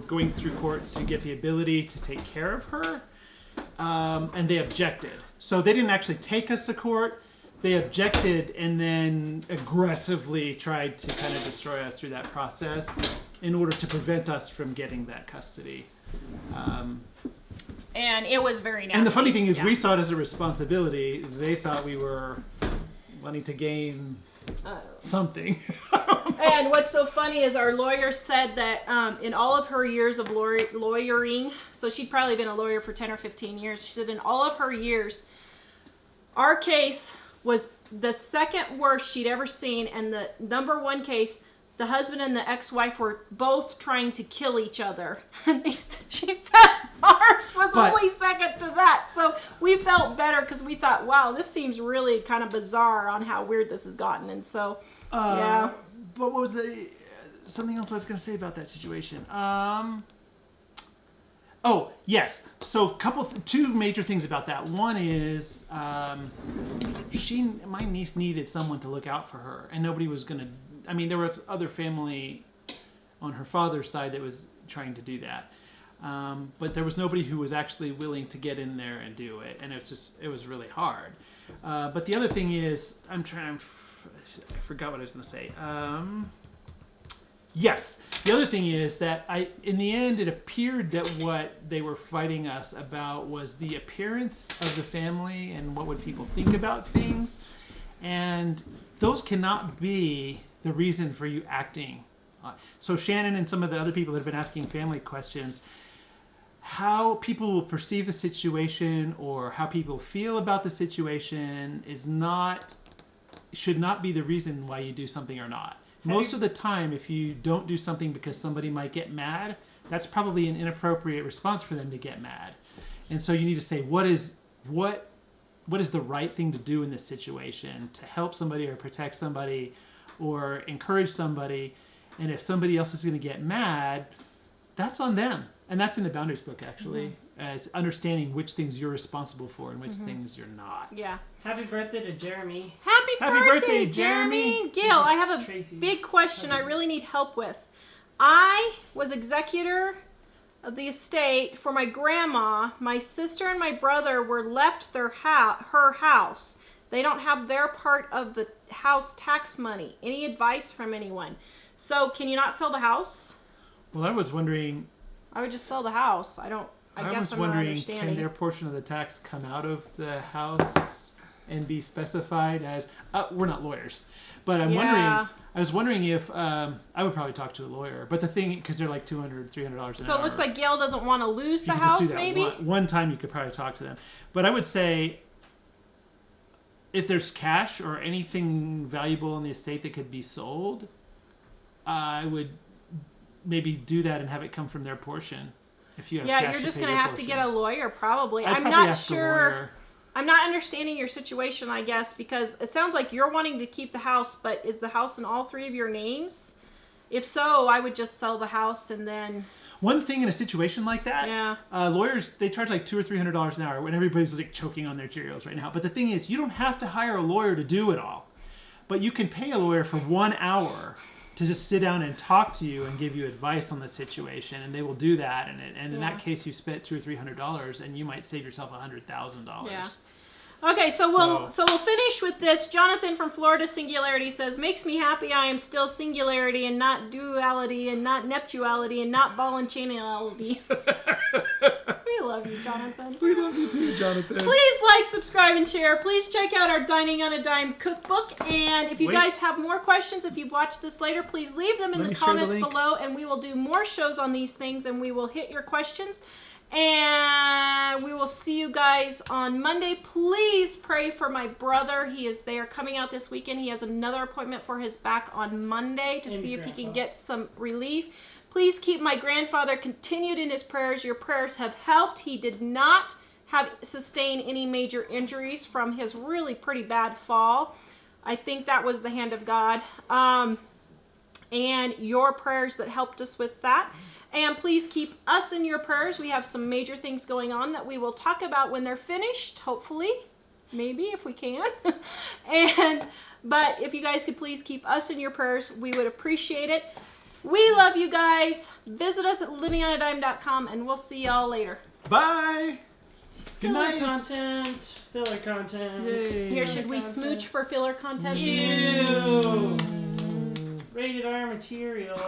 going through court to get the ability to take care of her, and they objected. So they didn't actually take us to court. they objected and then aggressively tried to kind of destroy us through that process in order to prevent us from getting that custody. And it was very nasty. And the funny thing is, we saw it as a responsibility. They thought we were wanting to gain something. And what's so funny is our lawyer said that in all of her years of lawyering, so she'd probably been a lawyer for 10 or 15 years, she said in all of her years, our case was the second worst she'd ever seen, and the number one case, the husband and the ex-wife were both trying to kill each other. And she said ours was only second to that. So we felt better because we thought, wow, this seems really kind of bizarre on how weird this has gotten. And so, yeah. But what was something else I was going to say about that situation? Oh, yes. So two major things about that. One is my niece needed someone to look out for her, and nobody was going to. I mean, there was other family on her father's side that was trying to do that, but there was nobody who was actually willing to get in there and do it, and it was really hard. But the other thing is, I forgot what I was going to say. Yes. The other thing is that in the end, it appeared that what they were fighting us about was the appearance of the family and what would people think about things. And those cannot be the reason for you acting. So Shannon and some of the other people that have been asking family questions, how people will perceive the situation or how people feel about the situation should not be the reason why you do something or not. Most of the time, if you don't do something because somebody might get mad, that's probably an inappropriate response for them to get mad. And so you need to say, what is the right thing to do in this situation to help somebody or protect somebody or encourage somebody. And if somebody else is going to get mad, that's on them. And that's in the boundaries book, actually. It's understanding which things you're responsible for and which things you're not. Yeah. Happy birthday to Jeremy. Happy birthday, Jeremy. Gail, I have a big question I really need help with. I was executor of the estate for my grandma. My sister and my brother were left her house. They don't have their part of the house tax money. Any advice from anyone? So can you not sell the house? Well, I was wondering... I would just sell the house. I guess I'm not understanding. Can their portion of the tax come out of the house and be specified as... we're not lawyers. But I was wondering if... I would probably talk to a lawyer. But the thing, because they're like $200, $300 an hour. So it looks like Gail doesn't want to lose the You house, just do that maybe? One time you could probably talk to them. But I would say... if there's cash or anything valuable in the estate that could be sold, I would maybe do that and have it come from their portion. If you have cash you're just going to to have to get a lawyer, probably. I'm not sure. I'm not understanding your situation, I guess, because it sounds like you're wanting to keep the house, but is the house in all three of your names? If so, I would just sell the house and then... One thing in a situation like that, lawyers, they charge like $200 or $300 an hour when everybody's like choking on their Cheerios right now. But the thing is, you don't have to hire a lawyer to do it all. But you can pay a lawyer for 1 hour to just sit down and talk to you and give you advice on the situation, and they will do that. And in that case, you spent $200 or $300, and you might save yourself $100,000. Yeah. Okay, so we'll finish with this. Jonathan from Florida Singularity says, makes me happy I am still singularity and not duality and not neptuality and not ball and chainality. We love you, Jonathan. We love you too, Jonathan. Please like, subscribe, and share. Please check out our Dining on a Dime cookbook. And if you guys have more questions, if you've watched this later, please leave them in the comments below, and we will do more shows on these things, and we will hit your questions. And we will see you guys on Monday. Please pray for my brother. He is there coming out this weekend. He has another appointment for his back on Monday to see if he can get some relief. Please keep my grandfather continued in his prayers. Your prayers have helped. He did not sustain any major injuries from his really pretty bad fall. I think that was the hand of God. And your prayers that helped us with that. And please keep us in your prayers. We have some major things going on that we will talk about when they're finished, hopefully. Maybe, if we can. But if you guys could please keep us in your prayers, we would appreciate it. We love you guys. Visit us at livingonadime.com, and we'll see y'all later. Bye! Good night. Content. Filler content. Yay. Here, should we Content. smooch for filler content? Ew. Rated R material.